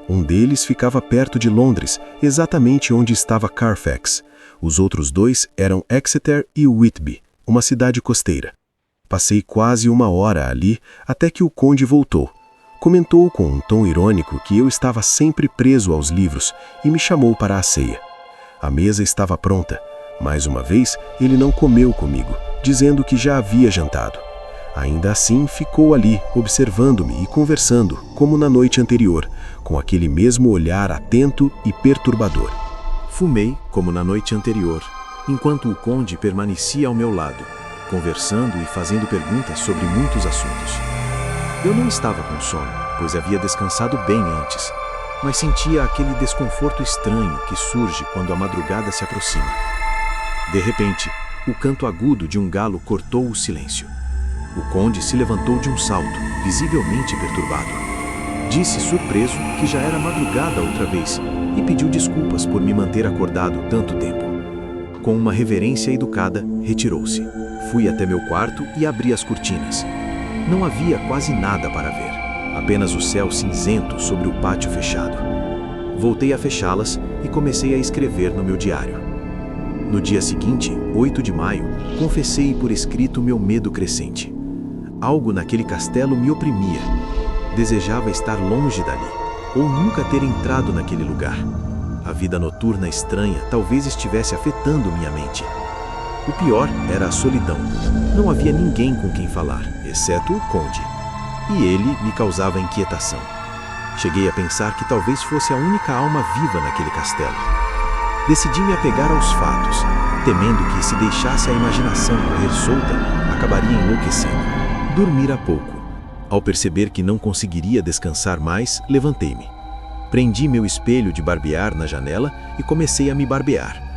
S5: Um deles ficava perto de Londres, exatamente onde estava Carfax. Os outros 2 eram Exeter e Whitby, uma cidade costeira. Passei quase 1 hora ali até que o conde voltou.
S1: Comentou com um tom irônico que eu estava sempre preso aos livros e me chamou para a ceia. A mesa estava pronta. Mais uma vez, ele não comeu comigo, dizendo que já havia jantado. Ainda assim, ficou ali, observando-me e conversando, como na noite anterior, com aquele mesmo olhar atento e perturbador.
S2: Fumei, como na noite anterior, enquanto o conde permanecia ao meu lado, conversando e fazendo perguntas sobre muitos assuntos. Eu não estava com sono, pois havia descansado bem antes, mas sentia aquele desconforto estranho que surge quando a madrugada se aproxima. De repente, o canto agudo de um galo cortou o silêncio. O conde se levantou de um salto, visivelmente perturbado. Disse surpreso que já era madrugada outra vez e pediu desculpas por me manter acordado tanto tempo. Com uma reverência educada, retirou-se. Fui até meu quarto e abri as cortinas. Não havia quase nada para ver, apenas o céu cinzento sobre o pátio fechado. Voltei a fechá-las e comecei a escrever no meu diário. No dia seguinte, 8 de maio, confessei por escrito meu medo crescente. Algo naquele castelo me oprimia. Desejava estar longe dali, ou nunca ter entrado naquele lugar. A vida noturna estranha talvez estivesse afetando minha mente. O pior era a solidão. Não havia ninguém com quem falar, exceto o conde. E ele me causava inquietação. Cheguei a pensar que talvez fosse a única alma viva naquele castelo. Decidi me apegar aos fatos, temendo que, se deixasse a imaginação correr solta, acabaria enlouquecendo. Dormira pouco. Ao perceber que não conseguiria descansar mais, levantei-me. Prendi meu espelho de barbear na janela e comecei a me barbear.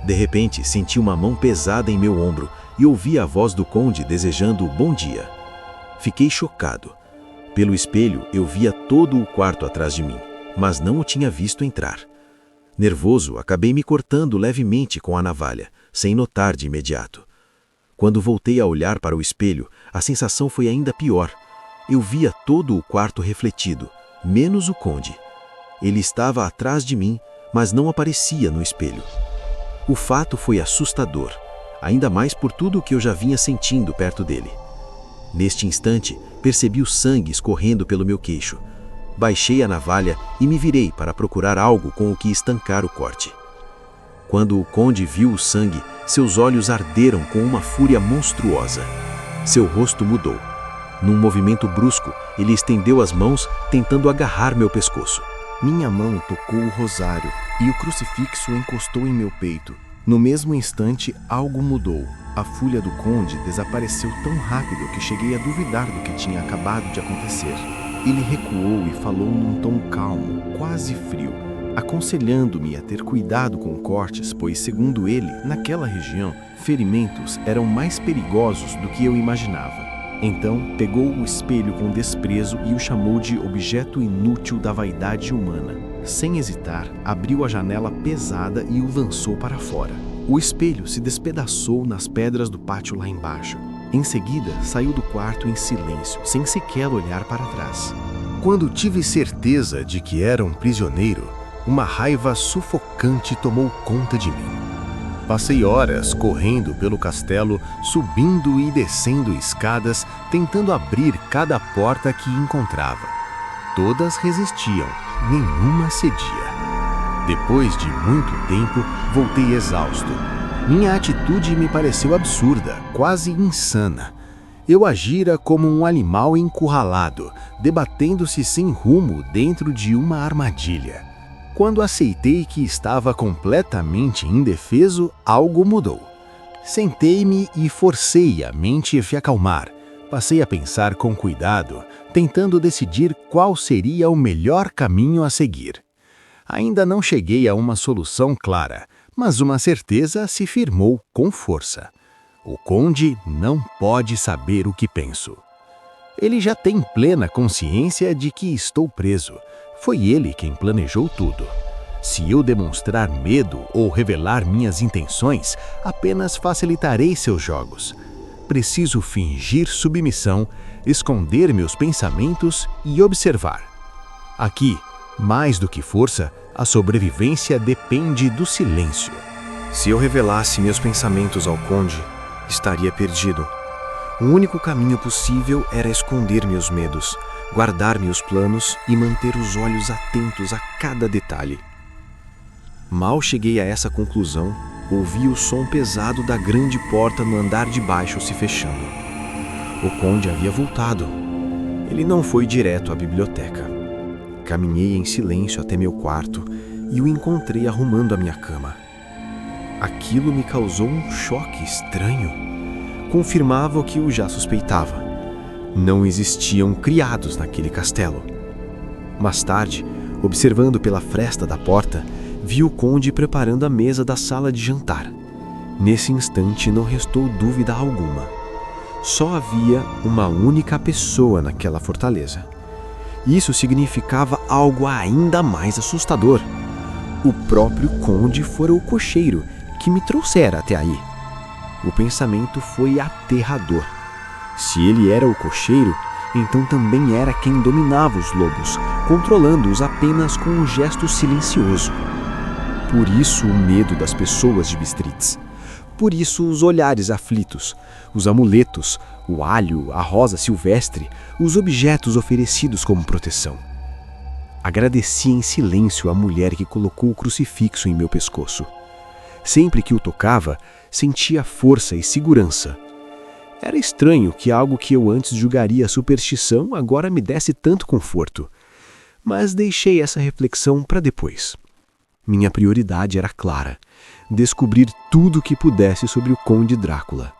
S2: De repente, senti uma mão pesada em meu ombro e ouvi a voz do conde desejando bom dia. Fiquei chocado. Pelo espelho, eu via todo o quarto atrás de mim, mas não o tinha visto entrar. Nervoso, acabei me cortando levemente com a navalha, sem notar de imediato. Quando voltei a olhar para o espelho, a sensação foi ainda pior. Eu via todo o quarto refletido, menos o conde. Ele estava atrás de mim, mas não aparecia no espelho. O fato foi assustador, ainda mais por tudo o que eu já vinha sentindo perto dele. Neste instante, percebi o sangue escorrendo pelo meu queixo. Baixei a navalha e me virei para procurar algo com o que estancar o corte. Quando o conde viu o sangue, seus olhos arderam com uma fúria monstruosa. Seu rosto mudou. Num movimento brusco, ele estendeu as mãos, tentando agarrar meu pescoço.
S1: Minha mão tocou o rosário e o crucifixo encostou em meu peito. No mesmo instante, algo mudou. A fúria do conde desapareceu tão rápido que cheguei a duvidar do que tinha acabado de acontecer. Ele recuou e falou num tom calmo, quase frio, aconselhando-me a ter cuidado com cortes, pois, segundo ele, naquela região, ferimentos eram mais perigosos do que eu imaginava. Então, pegou o espelho com desprezo e o chamou de objeto inútil da vaidade humana. Sem hesitar, abriu a janela pesada e o lançou para fora. O espelho se despedaçou nas pedras do pátio lá embaixo. Em seguida, saiu do quarto em silêncio, sem sequer olhar para trás. Quando tive certeza de que era um prisioneiro, uma raiva sufocante tomou conta de mim. Passei horas correndo pelo castelo, subindo e descendo escadas, tentando abrir cada porta que encontrava. Todas resistiam, nenhuma cedia. Depois de muito tempo, voltei exausto. Minha atitude me pareceu absurda, quase insana. Eu agira como um animal encurralado, debatendo-se sem rumo dentro de uma armadilha. Quando aceitei que estava completamente indefeso, algo mudou. Sentei-me e forcei a mente a se acalmar. Passei a pensar com cuidado, tentando decidir qual seria o melhor caminho a seguir. Ainda não cheguei a uma solução clara, mas uma certeza se firmou com força. O conde não pode saber o que penso. Ele já tem plena consciência de que estou preso. Foi ele quem planejou tudo. Se eu demonstrar medo ou revelar minhas intenções, apenas facilitarei seus jogos. Preciso fingir submissão, esconder meus pensamentos e observar. Aqui, mais do que força, a sobrevivência depende do silêncio.
S7: Se eu revelasse meus pensamentos ao conde, estaria perdido. O único caminho possível era esconder meus medos,
S1: guardar meus planos e manter os olhos atentos a cada detalhe. Mal cheguei a essa conclusão, ouvi o som pesado da grande porta no andar de baixo se fechando. O conde havia voltado. Ele não foi direto à biblioteca. Caminhei em silêncio até meu quarto e o encontrei arrumando a minha cama. Aquilo me causou um choque estranho. Confirmava o que eu já suspeitava. Não existiam criados naquele castelo. Mais tarde, observando pela fresta da porta, vi o conde preparando a mesa da sala de jantar. Nesse instante não restou dúvida alguma. Só havia uma única pessoa naquela fortaleza. Isso significava algo ainda mais assustador. O próprio conde fora o cocheiro que me trouxera até aí. O pensamento foi aterrador. Se ele era o cocheiro, então também era quem dominava os lobos, controlando-os apenas com um gesto silencioso. Por isso o medo das pessoas de Bistritz. Por isso os olhares aflitos, os amuletos, o alho, a rosa silvestre, os objetos oferecidos como proteção. Agradeci em silêncio a mulher que colocou o crucifixo em meu pescoço. Sempre que o tocava, sentia força e segurança. Era estranho que algo que eu antes julgaria superstição agora me desse tanto conforto. Mas deixei essa reflexão para depois. Minha prioridade era clara: descobrir tudo o que pudesse sobre o Conde Drácula.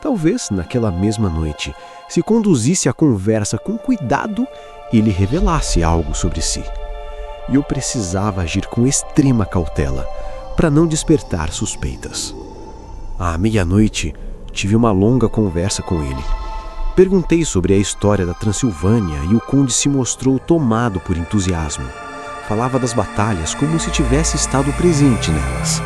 S1: Talvez, naquela mesma noite, se conduzisse a conversa com cuidado, ele revelasse algo sobre si. E eu precisava agir com extrema cautela, para não despertar suspeitas. À meia-noite, tive uma longa conversa com ele. Perguntei sobre a história da Transilvânia e o conde se mostrou tomado por entusiasmo. Falava das batalhas como se tivesse estado presente nelas.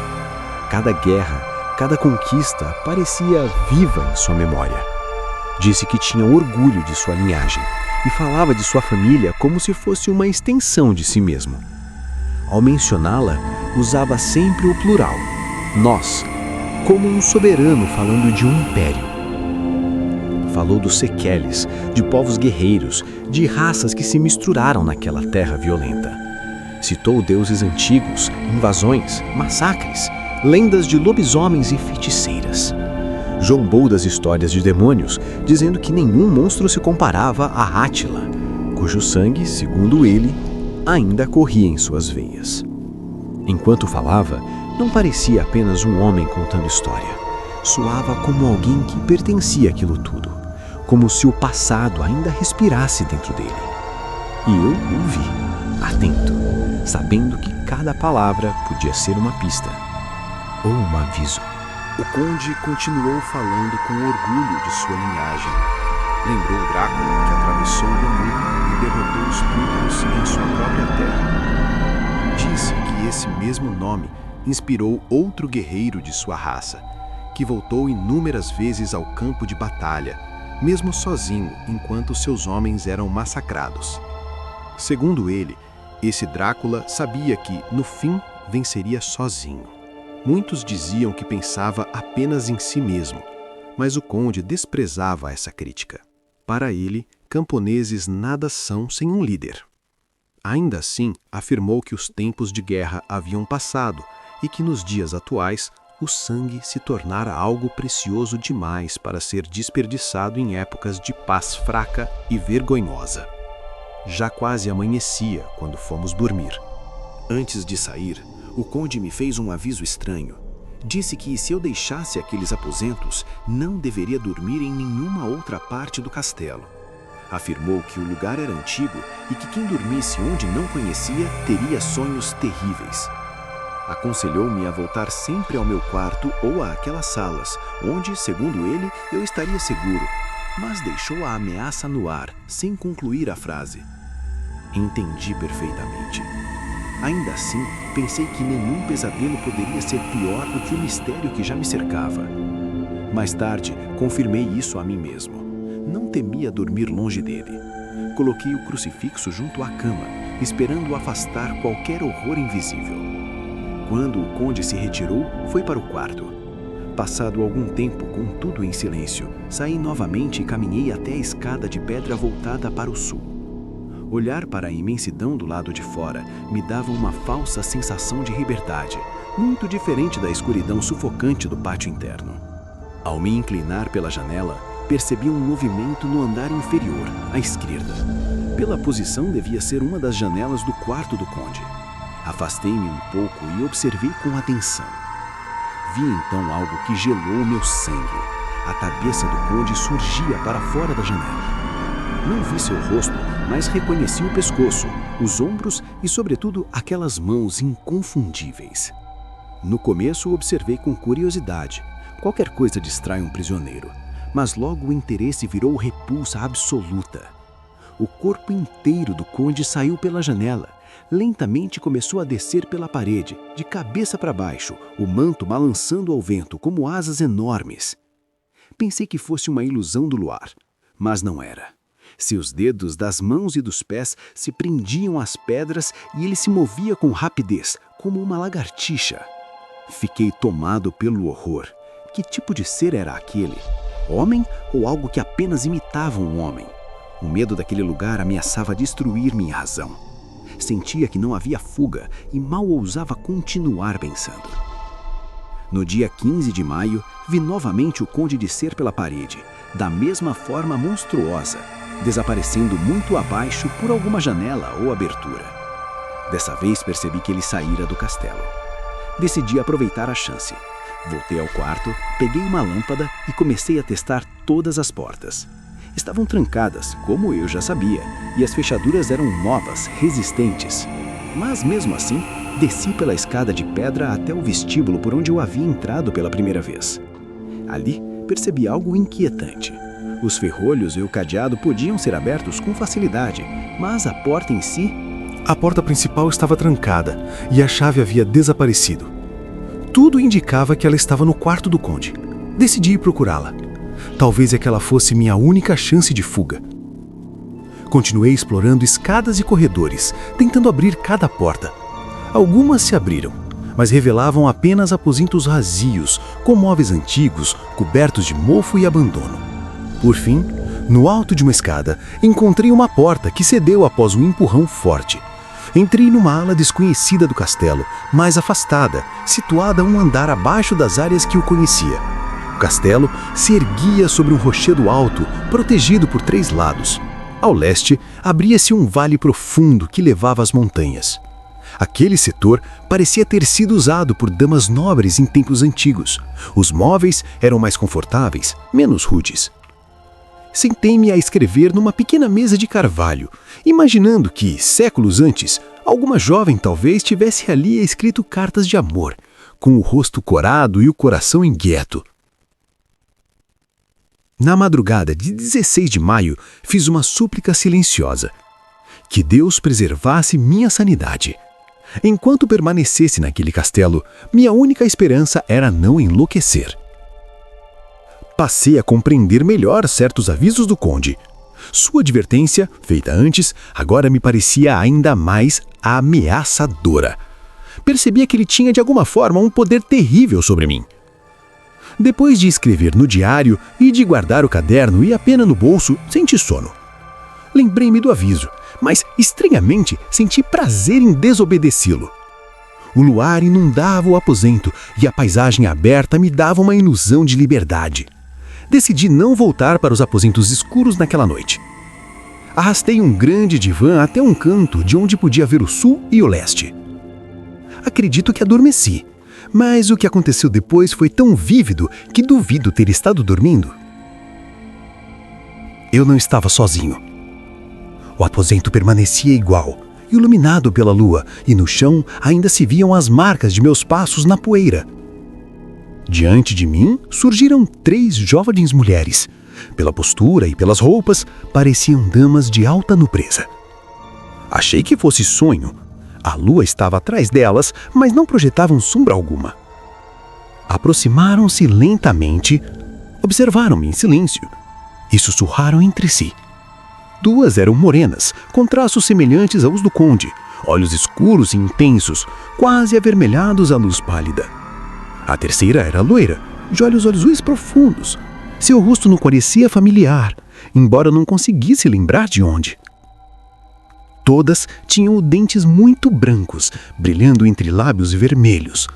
S1: Cada guerra, cada conquista parecia viva em sua memória. Disse que tinha orgulho de sua linhagem e falava de sua família como se fosse uma extensão de si mesmo. Ao mencioná-la, usava sempre o plural, nós, como um soberano falando de um império. Falou dos sequeles, de povos guerreiros, de raças que se misturaram naquela terra violenta. Citou deuses antigos, invasões, massacres, lendas de lobisomens e feiticeiras. Zombou das histórias de demônios, dizendo que nenhum monstro se comparava a Átila, cujo sangue, segundo ele, ainda corria em suas veias. Enquanto falava, não parecia apenas um homem contando história. Soava como alguém que pertencia àquilo tudo, como se o passado ainda respirasse dentro dele. E eu ouvi, atento, sabendo que cada palavra podia ser uma pista ou um aviso. O conde continuou falando com orgulho de sua linhagem. Lembrou Drácula, que atravessou o Danúbio e derrotou os turcos em sua própria terra. Disse que esse mesmo nome inspirou outro guerreiro de sua raça, que voltou inúmeras vezes ao campo de batalha, mesmo sozinho, enquanto seus homens eram massacrados. Segundo ele, esse Drácula sabia que, no fim, venceria sozinho. Muitos diziam que pensava apenas em si mesmo, mas o conde desprezava essa crítica. Para ele, camponeses nada são sem um líder. Ainda assim, afirmou que os tempos de guerra haviam passado e que nos dias atuais o sangue se tornara algo precioso demais para ser desperdiçado em épocas de paz fraca e vergonhosa. Já quase amanhecia quando fomos dormir. Antes de sair, o conde me fez um aviso estranho. Disse que se eu deixasse aqueles aposentos, não deveria dormir em nenhuma outra parte do castelo. Afirmou que o lugar era antigo e que quem dormisse onde não conhecia teria sonhos terríveis. Aconselhou-me a voltar sempre ao meu quarto ou àquelas salas, onde, segundo ele, eu estaria seguro, mas deixou a ameaça no ar, sem concluir a frase. Entendi perfeitamente. Ainda assim, pensei que nenhum pesadelo poderia ser pior do que o mistério que já me cercava. Mais tarde, confirmei isso a mim mesmo. Não temia dormir longe dele. Coloquei o crucifixo junto à cama, esperando afastar qualquer horror invisível. Quando o conde se retirou, foi para o quarto. Passado algum tempo, com tudo em silêncio, saí novamente e caminhei até a escada de pedra voltada para o sul.
S2: Olhar para a imensidão do lado de fora me dava uma falsa sensação de liberdade, muito diferente da escuridão sufocante do pátio interno. Ao me inclinar pela janela, percebi um movimento no andar inferior, à esquerda. Pela posição, devia ser uma das janelas do quarto do conde. Afastei-me um pouco e observei com atenção. Vi então algo que gelou meu sangue. A cabeça do conde surgia para fora da janela. Não vi seu rosto, mas reconheci o pescoço, os ombros e, sobretudo, aquelas mãos inconfundíveis. No começo, observei com curiosidade. Qualquer coisa distrai um prisioneiro, mas logo o interesse virou repulsa absoluta. O corpo inteiro do conde saiu pela janela. Lentamente começou a descer pela parede, de cabeça para baixo, o manto balançando ao vento como asas enormes. Pensei que fosse uma ilusão do luar, mas não era. Seus dedos das mãos e dos pés se prendiam às pedras e ele se movia com rapidez, como uma lagartixa. Fiquei tomado pelo horror. Que tipo de ser era aquele? Homem ou algo que apenas imitava um homem? O medo daquele lugar ameaçava destruir minha razão. Sentia que não havia fuga e mal ousava continuar pensando. No dia 15 de maio, vi novamente o conde descer pela parede, da mesma forma monstruosa, desaparecendo muito abaixo por alguma janela ou abertura. Dessa vez percebi que ele saíra do castelo. Decidi aproveitar a chance. Voltei ao quarto, peguei uma lâmpada e comecei a testar todas as portas. Estavam trancadas, como eu já sabia, e as fechaduras eram novas, resistentes. Mas mesmo assim, desci pela escada de pedra até o vestíbulo por onde eu havia entrado pela primeira vez. Ali, percebi algo inquietante. Os ferrolhos e o cadeado podiam ser abertos com facilidade, mas a porta em si...
S3: A porta principal estava trancada e a chave havia desaparecido. Tudo indicava que ela estava no quarto do conde. Decidi ir procurá-la. Talvez aquela fosse minha única chance de fuga. Continuei explorando escadas e corredores, tentando abrir cada porta. Algumas se abriram, mas revelavam apenas aposentos vazios, com móveis antigos, cobertos de mofo e abandono. Por fim, no alto de uma escada, encontrei uma porta que cedeu após um empurrão forte. Entrei numa ala desconhecida do castelo, mais afastada, situada um andar abaixo das áreas que o conhecia. O castelo se erguia sobre um rochedo alto, protegido por 3 lados. Ao leste, abria-se um vale profundo que levava às montanhas. Aquele setor parecia ter sido usado por damas nobres em tempos antigos. Os móveis eram mais confortáveis, menos rudes. Sentei-me a escrever numa pequena mesa de carvalho, imaginando que, séculos antes, alguma jovem talvez tivesse ali escrito cartas de amor, com o rosto corado e o coração inquieto. Na madrugada de 16 de maio, fiz uma súplica silenciosa. Que Deus preservasse minha sanidade. Enquanto permanecesse naquele castelo, minha única esperança era não enlouquecer. Passei a compreender melhor certos avisos do conde. Sua advertência, feita antes, agora me parecia ainda mais ameaçadora. Percebia que ele tinha de alguma forma um poder terrível sobre mim. Depois de escrever no diário e de guardar o caderno e a pena no bolso, senti sono. Lembrei-me do aviso, mas, estranhamente, senti prazer em desobedecê-lo. O luar inundava o aposento e a paisagem aberta me dava uma ilusão de liberdade. Decidi não voltar para os aposentos escuros naquela noite. Arrastei um grande divã até um canto de onde podia ver o sul e o leste. Acredito que adormeci. Mas o que aconteceu depois foi tão vívido que duvido ter estado dormindo. Eu não estava sozinho. O aposento permanecia igual, iluminado pela lua, e no chão ainda se viam as marcas de meus passos na poeira. Diante de mim surgiram 3 jovens mulheres. Pela postura e pelas roupas, pareciam damas de alta nobreza. Achei que fosse sonho. A lua estava atrás delas, mas não projetavam sombra alguma. Aproximaram-se lentamente, observaram-me em silêncio e sussurraram entre si. 2 eram morenas, com traços semelhantes aos do conde, olhos escuros e intensos, quase avermelhados à luz pálida. A terceira era loira, de olhos azuis profundos. Seu rosto não parecia familiar, embora não conseguisse lembrar de onde. Todas tinham dentes muito brancos, brilhando entre lábios vermelhos.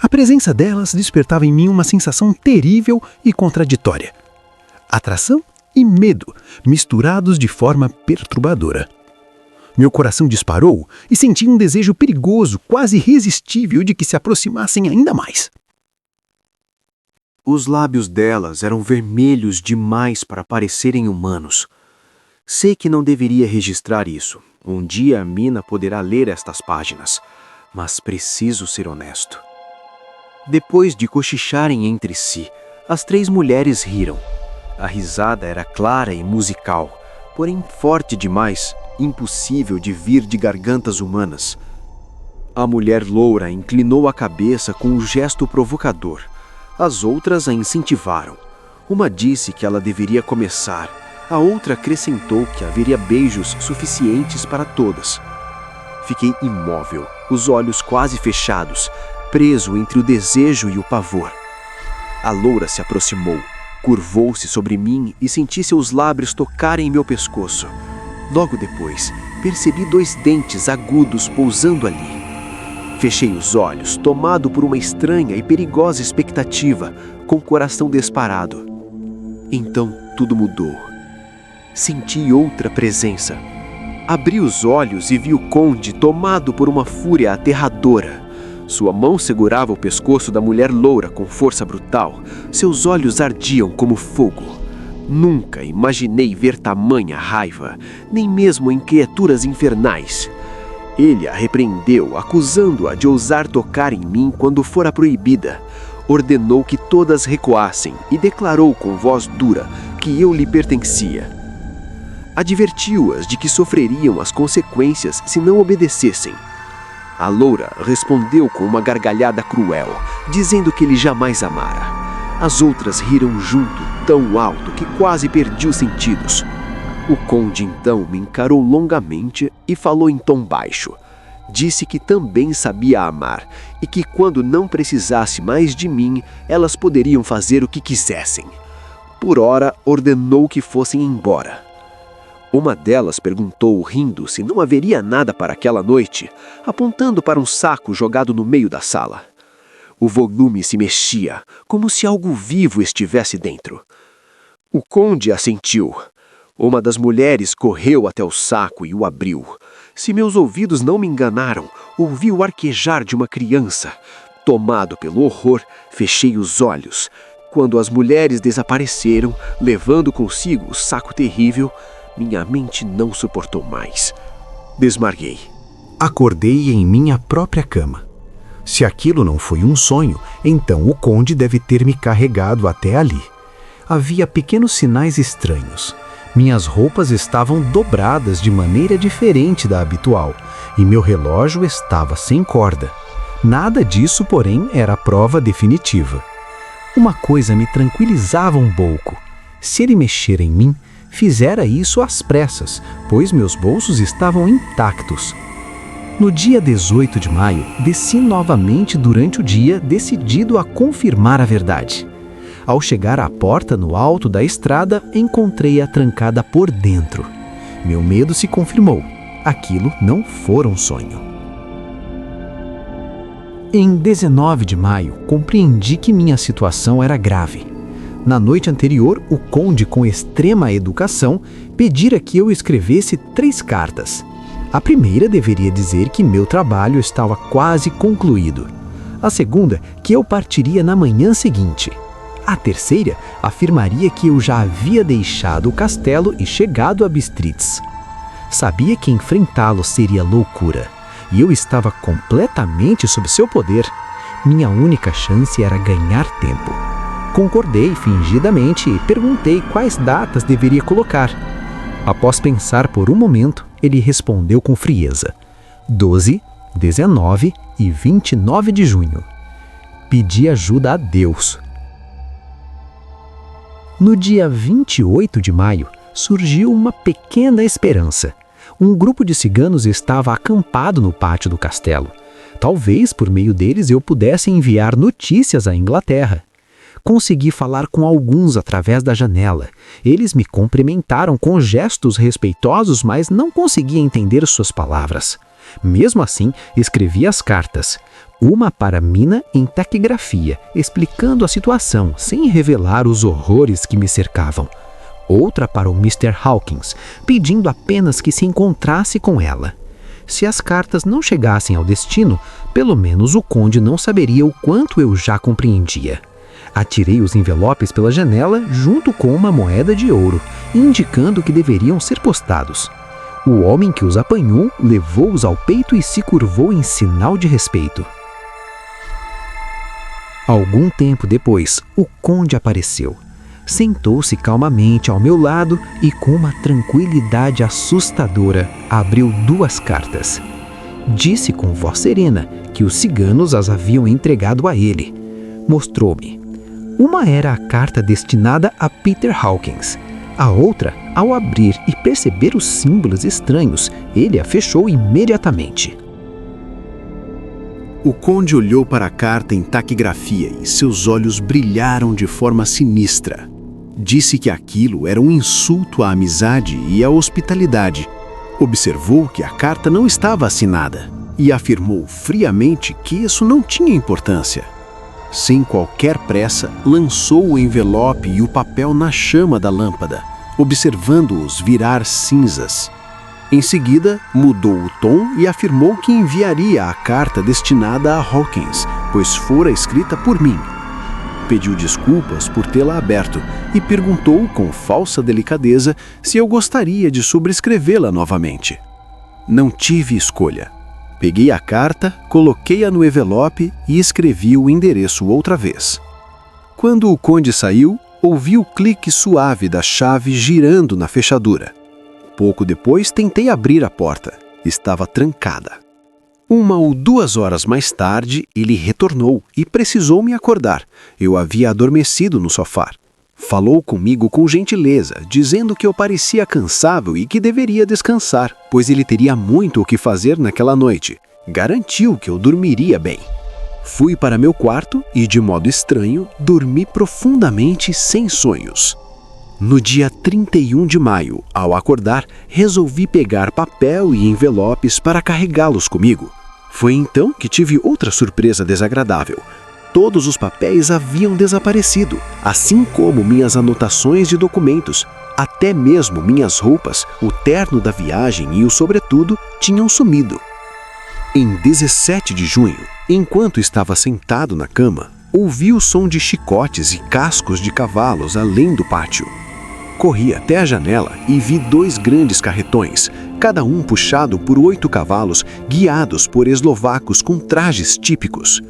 S3: A presença delas despertava em mim uma sensação terrível e contraditória. Atração e medo, misturados de forma perturbadora. Meu coração disparou e senti um desejo perigoso, quase irresistível, de que se aproximassem ainda mais.
S1: Os lábios delas eram vermelhos demais para parecerem humanos. Sei que não deveria registrar isso. Um dia a Mina poderá ler estas páginas, mas preciso ser honesto. Depois de cochicharem entre si, as 3 mulheres riram. A risada era clara e musical, porém forte demais, impossível de vir de gargantas humanas. A mulher loura inclinou a cabeça com um gesto provocador. As outras a incentivaram. Uma disse que ela deveria começar. A outra acrescentou que haveria beijos suficientes para todas. Fiquei imóvel, os olhos quase fechados, preso entre o desejo e o pavor. A loura se aproximou, curvou-se sobre mim e senti seus lábios tocarem meu pescoço. Logo depois, percebi 2 dentes agudos pousando ali. Fechei os olhos, tomado por uma estranha e perigosa expectativa, com o coração disparado. Então tudo mudou. Senti outra presença. Abri os olhos e vi o conde tomado por uma fúria aterradora. Sua mão segurava o pescoço da mulher loura com força brutal. Seus olhos ardiam como fogo. Nunca imaginei ver tamanha raiva, nem mesmo em criaturas infernais. Ele a repreendeu, acusando-a de ousar tocar em mim quando fora proibida. Ordenou que todas recuassem e declarou com voz dura que eu lhe pertencia. Advertiu-as de que sofreriam as consequências se não obedecessem. A loura respondeu com uma gargalhada cruel, dizendo que ele jamais amara. As outras riram junto, tão alto que quase perdi os sentidos. O conde então me encarou longamente e falou em tom baixo. Disse que também sabia amar e que quando não precisasse mais de mim, elas poderiam fazer o que quisessem. Por ora, ordenou que fossem embora. Uma delas perguntou, rindo, se não haveria nada para aquela noite, apontando para um saco jogado no meio da sala. O volume se mexia, como se algo vivo estivesse dentro. O conde assentiu. Uma das mulheres correu até o saco e o abriu. Se meus ouvidos não me enganaram, ouvi o arquejar de uma criança. Tomado pelo horror, fechei os olhos. Quando as mulheres desapareceram, levando consigo o saco terrível, minha mente não suportou mais. Desmarguei.
S6: Acordei em minha própria cama. Se aquilo não foi um sonho, então o conde deve ter me carregado até ali. Havia pequenos sinais estranhos. Minhas roupas estavam dobradas de maneira diferente da habitual, e meu relógio estava sem corda. Nada disso, porém, era a prova definitiva. Uma coisa me tranquilizava um pouco. Se ele mexer em mim, fizera isso às pressas, pois meus bolsos estavam intactos. No dia 18 de maio, desci novamente durante o dia, decidido a confirmar a verdade. Ao chegar à porta no alto da estrada, encontrei-a trancada por dentro. Meu medo se confirmou. Aquilo não fora um sonho. Em 19 de maio, compreendi que minha situação era grave. Na noite anterior, o conde, com extrema educação, pedira que eu escrevesse 3 cartas. A primeira deveria dizer que meu trabalho estava quase concluído. A segunda, que eu partiria na manhã seguinte. A terceira afirmaria que eu já havia deixado o castelo e chegado a Bistritz. Sabia que enfrentá-lo seria loucura, e eu estava completamente sob seu poder. Minha única chance era ganhar tempo. Concordei fingidamente e perguntei quais datas deveria colocar. Após pensar por um momento, ele respondeu com frieza: 12, 19 e 29 de junho. Pedi ajuda a Deus. No dia 28 de maio, surgiu uma pequena esperança. Um grupo de ciganos estava acampado no pátio do castelo. Talvez por meio deles eu pudesse enviar notícias à Inglaterra.
S8: consegui falar com alguns através da janela. Eles me cumprimentaram com gestos respeitosos, mas não conseguia entender suas palavras. Mesmo assim, escrevi as cartas. Uma para Mina em taquigrafia, explicando a situação, sem revelar os horrores que me cercavam. Outra para o Mr. Hawkins, pedindo apenas que se encontrasse com ela. Se as cartas não chegassem ao destino, pelo menos o conde não saberia o quanto eu já compreendia. Atirei os envelopes pela janela junto com uma moeda de ouro, indicando que deveriam ser postados. O homem que os apanhou levou-os ao peito e se curvou em sinal de respeito. Algum tempo depois, o conde apareceu. Sentou-se calmamente ao meu lado e, com uma tranquilidade assustadora, abriu 2 cartas. Disse com voz serena que os ciganos as haviam entregado a ele. Mostrou-me. Uma era a carta destinada a Peter Hawkins. A outra, ao abrir e perceber os símbolos estranhos, ele a fechou imediatamente.
S2: O conde olhou para a carta em taquigrafia e seus olhos brilharam de forma sinistra. Disse que aquilo era um insulto à amizade e à hospitalidade. Observou que a carta não estava assinada e afirmou friamente que isso não tinha importância. Sem qualquer pressa, lançou o envelope e o papel na chama da lâmpada, observando-os virar cinzas. Em seguida, mudou o tom e afirmou que enviaria a carta destinada a Hawkins, pois fora escrita por mim. Pediu desculpas por tê-la aberto e perguntou com falsa delicadeza se eu gostaria de sobrescrevê-la novamente. Não tive escolha. Peguei a carta, coloquei-a no envelope e escrevi o endereço outra vez. Quando o conde saiu, ouvi o clique suave da chave girando na fechadura. Pouco depois, tentei abrir a porta. Estava trancada. 1 ou 2 horas mais tarde, ele retornou e precisou me acordar. Eu havia adormecido no sofá. Falou comigo com gentileza, dizendo que eu parecia cansável e que deveria descansar, pois ele teria muito o que fazer naquela noite. Garantiu que eu dormiria bem. Fui para meu quarto e, de modo estranho, dormi profundamente sem sonhos. No dia 31 de maio, ao acordar, resolvi pegar papel e envelopes para carregá-los comigo. Foi então que tive outra surpresa desagradável. Todos os papéis haviam desaparecido, assim como minhas anotações de documentos. Até mesmo minhas roupas, o terno da viagem e o sobretudo tinham sumido. Em 17 de junho, enquanto estava sentado na cama, ouvi o som de chicotes e cascos de cavalos além do pátio. Corri até a janela e vi 2 grandes carretões, cada um puxado por 8 cavalos, guiados por eslovacos com trajes típicos.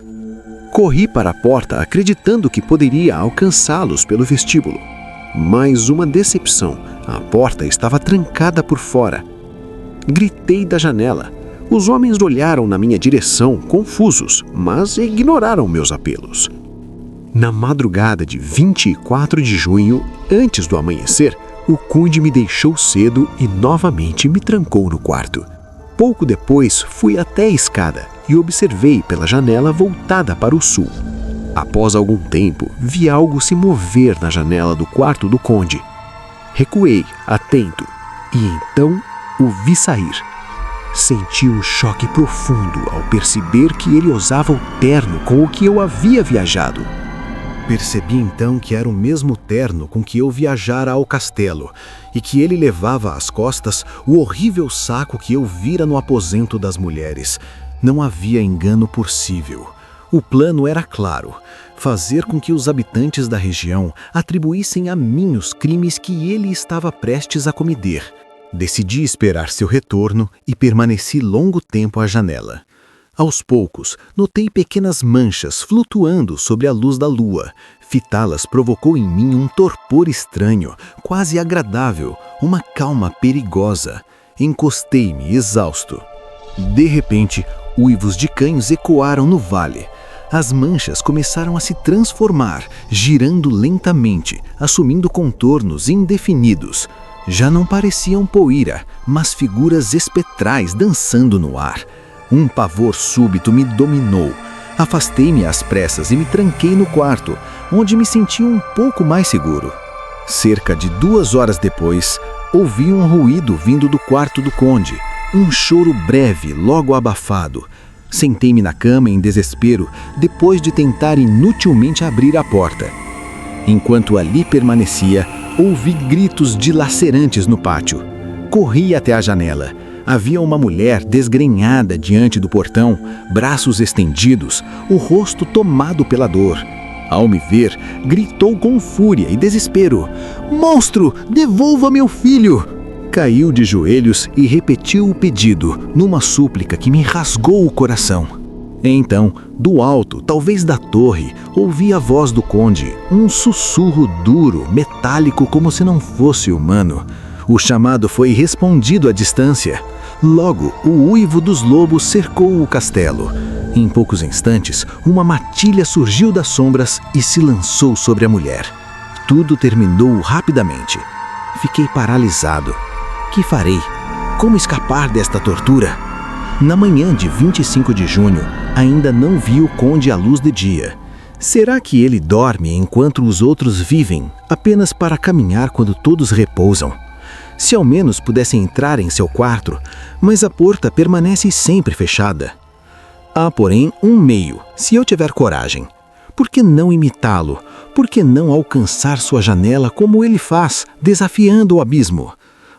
S2: Corri para a porta acreditando que poderia alcançá-los pelo vestíbulo. Mais uma decepção, a porta estava trancada por fora. Gritei da janela. Os homens olharam na minha direção, confusos, mas ignoraram meus apelos. Na madrugada de 24 de junho, antes do amanhecer, o conde me deixou cedo e novamente me trancou no quarto. Pouco depois, fui até a escada e observei pela janela voltada para o sul. Após algum tempo, vi algo se mover na janela do quarto do conde. Recuei, atento, e então o vi sair. Senti um choque profundo ao perceber que ele usava o terno com o que eu havia viajado. Percebi então que era o mesmo terno com que eu viajara ao castelo e que ele levava às costas o horrível saco que eu vira no aposento das mulheres. Não havia engano possível. O plano era claro: fazer com que os habitantes da região atribuíssem a mim os crimes que ele estava prestes a cometer. Decidi esperar seu retorno e permaneci longo tempo à janela. Aos poucos, notei pequenas manchas flutuando sobre a luz da lua. Fitá-las provocou em mim um torpor estranho, quase agradável, uma calma perigosa. Encostei-me, exausto. De repente, uivos de cães ecoaram no vale. As manchas começaram a se transformar, girando lentamente, assumindo contornos indefinidos. Já não pareciam poeira, mas figuras espetrais dançando no ar. Um pavor súbito me dominou. Afastei-me às pressas e me tranquei no quarto, onde me senti um pouco mais seguro. Cerca de 2 horas depois, ouvi um ruído vindo do quarto do conde, um choro breve, logo abafado. Sentei-me na cama em desespero, depois de tentar inutilmente abrir a porta. Enquanto ali permanecia, ouvi gritos dilacerantes no pátio. Corri até a janela. Havia uma mulher desgrenhada diante do portão, braços estendidos, o rosto tomado pela dor. Ao me ver, gritou com fúria e desespero: "Monstro, devolva meu filho!" Caiu de joelhos e repetiu o pedido, numa súplica que me rasgou o coração. Então, do alto, talvez da torre, ouvi a voz do conde, um sussurro duro, metálico, como se não fosse humano. O chamado foi respondido à distância. Logo, o uivo dos lobos cercou o castelo. Em poucos instantes, uma matilha surgiu das sombras e se lançou sobre a mulher. Tudo terminou rapidamente. Fiquei paralisado. Que farei? Como escapar desta tortura? Na manhã de 25 de junho, ainda não vi o conde à luz de dia. Será que ele dorme enquanto os outros vivem, apenas para caminhar quando todos repousam? Se ao menos pudesse entrar em seu quarto, mas a porta permanece sempre fechada. Há, porém, um meio, se eu tiver coragem. Por que não imitá-lo? Por que não alcançar sua janela como ele faz, desafiando o abismo?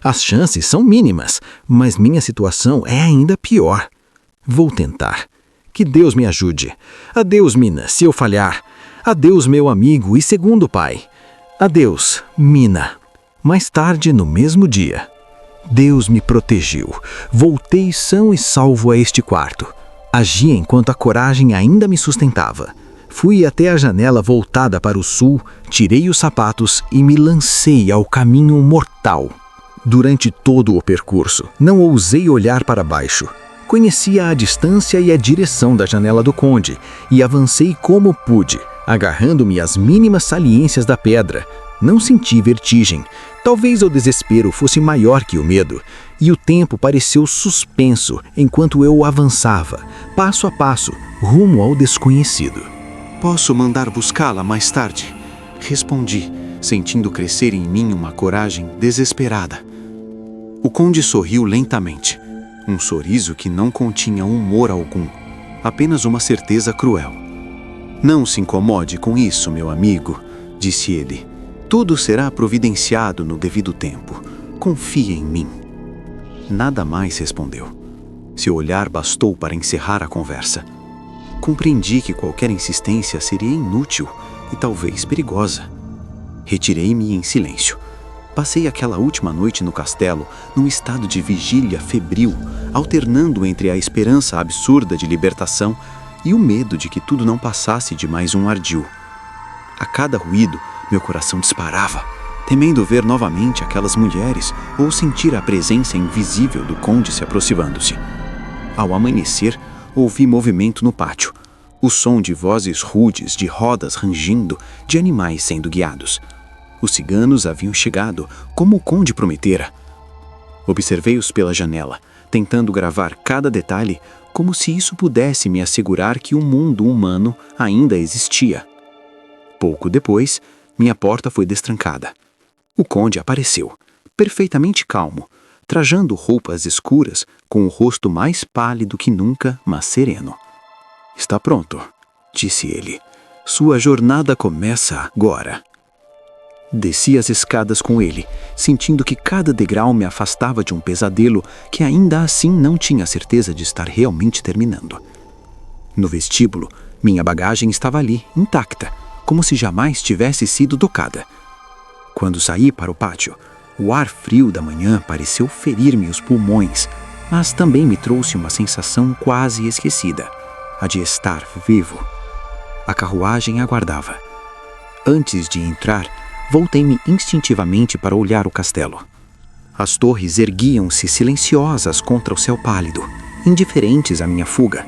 S2: As chances são mínimas, mas minha situação é ainda pior. Vou tentar. Que Deus me ajude. Adeus, Mina, se eu falhar. Adeus, meu amigo e segundo pai. Adeus, Mina. Mais tarde, no mesmo dia, Deus me protegeu. Voltei são e salvo a este quarto. Agi enquanto a coragem ainda me sustentava. Fui até a janela voltada para o sul, tirei os sapatos e me lancei ao caminho mortal. Durante todo o percurso, não ousei olhar para baixo. Conhecia a distância e a direção da janela do conde e avancei como pude, agarrando-me às mínimas saliências da pedra. Não senti vertigem. Talvez o desespero fosse maior que o medo, e o tempo pareceu suspenso enquanto eu avançava, passo a passo, rumo ao desconhecido.
S7: Posso mandar buscá-la mais tarde? Respondi, sentindo crescer em mim uma coragem desesperada. O conde sorriu lentamente, um sorriso que não continha humor algum, apenas uma certeza cruel. Não se incomode com isso, meu amigo, disse ele. Tudo será providenciado no devido tempo. Confie em mim. Nada mais respondeu. Seu olhar bastou para encerrar a conversa. Compreendi que qualquer insistência seria inútil e talvez perigosa. Retirei-me em silêncio. Passei aquela última noite no castelo num estado de vigília febril, alternando entre a esperança absurda de libertação e o medo de que tudo não passasse de mais um ardil. A cada ruído, meu coração disparava, temendo ver novamente aquelas mulheres ou sentir a presença invisível do conde se aproximando-se. Ao amanhecer, ouvi movimento no pátio, o som de vozes rudes, de rodas rangindo, de animais sendo guiados. Os ciganos haviam chegado, como o conde prometera. Observei-os pela janela, tentando gravar cada detalhe, como se isso pudesse me assegurar que o mundo humano ainda existia. Pouco depois, minha porta foi destrancada. O conde apareceu, perfeitamente calmo, trajando roupas escuras, com o rosto mais pálido que nunca, mas sereno. "Está pronto", disse ele. "Sua jornada começa agora." Desci as escadas com ele, sentindo que cada degrau me afastava de um pesadelo que ainda assim não tinha certeza de estar realmente terminando. No vestíbulo, minha bagagem estava ali, intacta, como se jamais tivesse sido tocada. Quando saí para o pátio, o ar frio da manhã pareceu ferir-me os pulmões, mas também me trouxe uma sensação quase esquecida, a de estar vivo. A carruagem aguardava. Antes de entrar, voltei-me instintivamente para olhar o castelo. As torres erguiam-se silenciosas contra o céu pálido, indiferentes à minha fuga.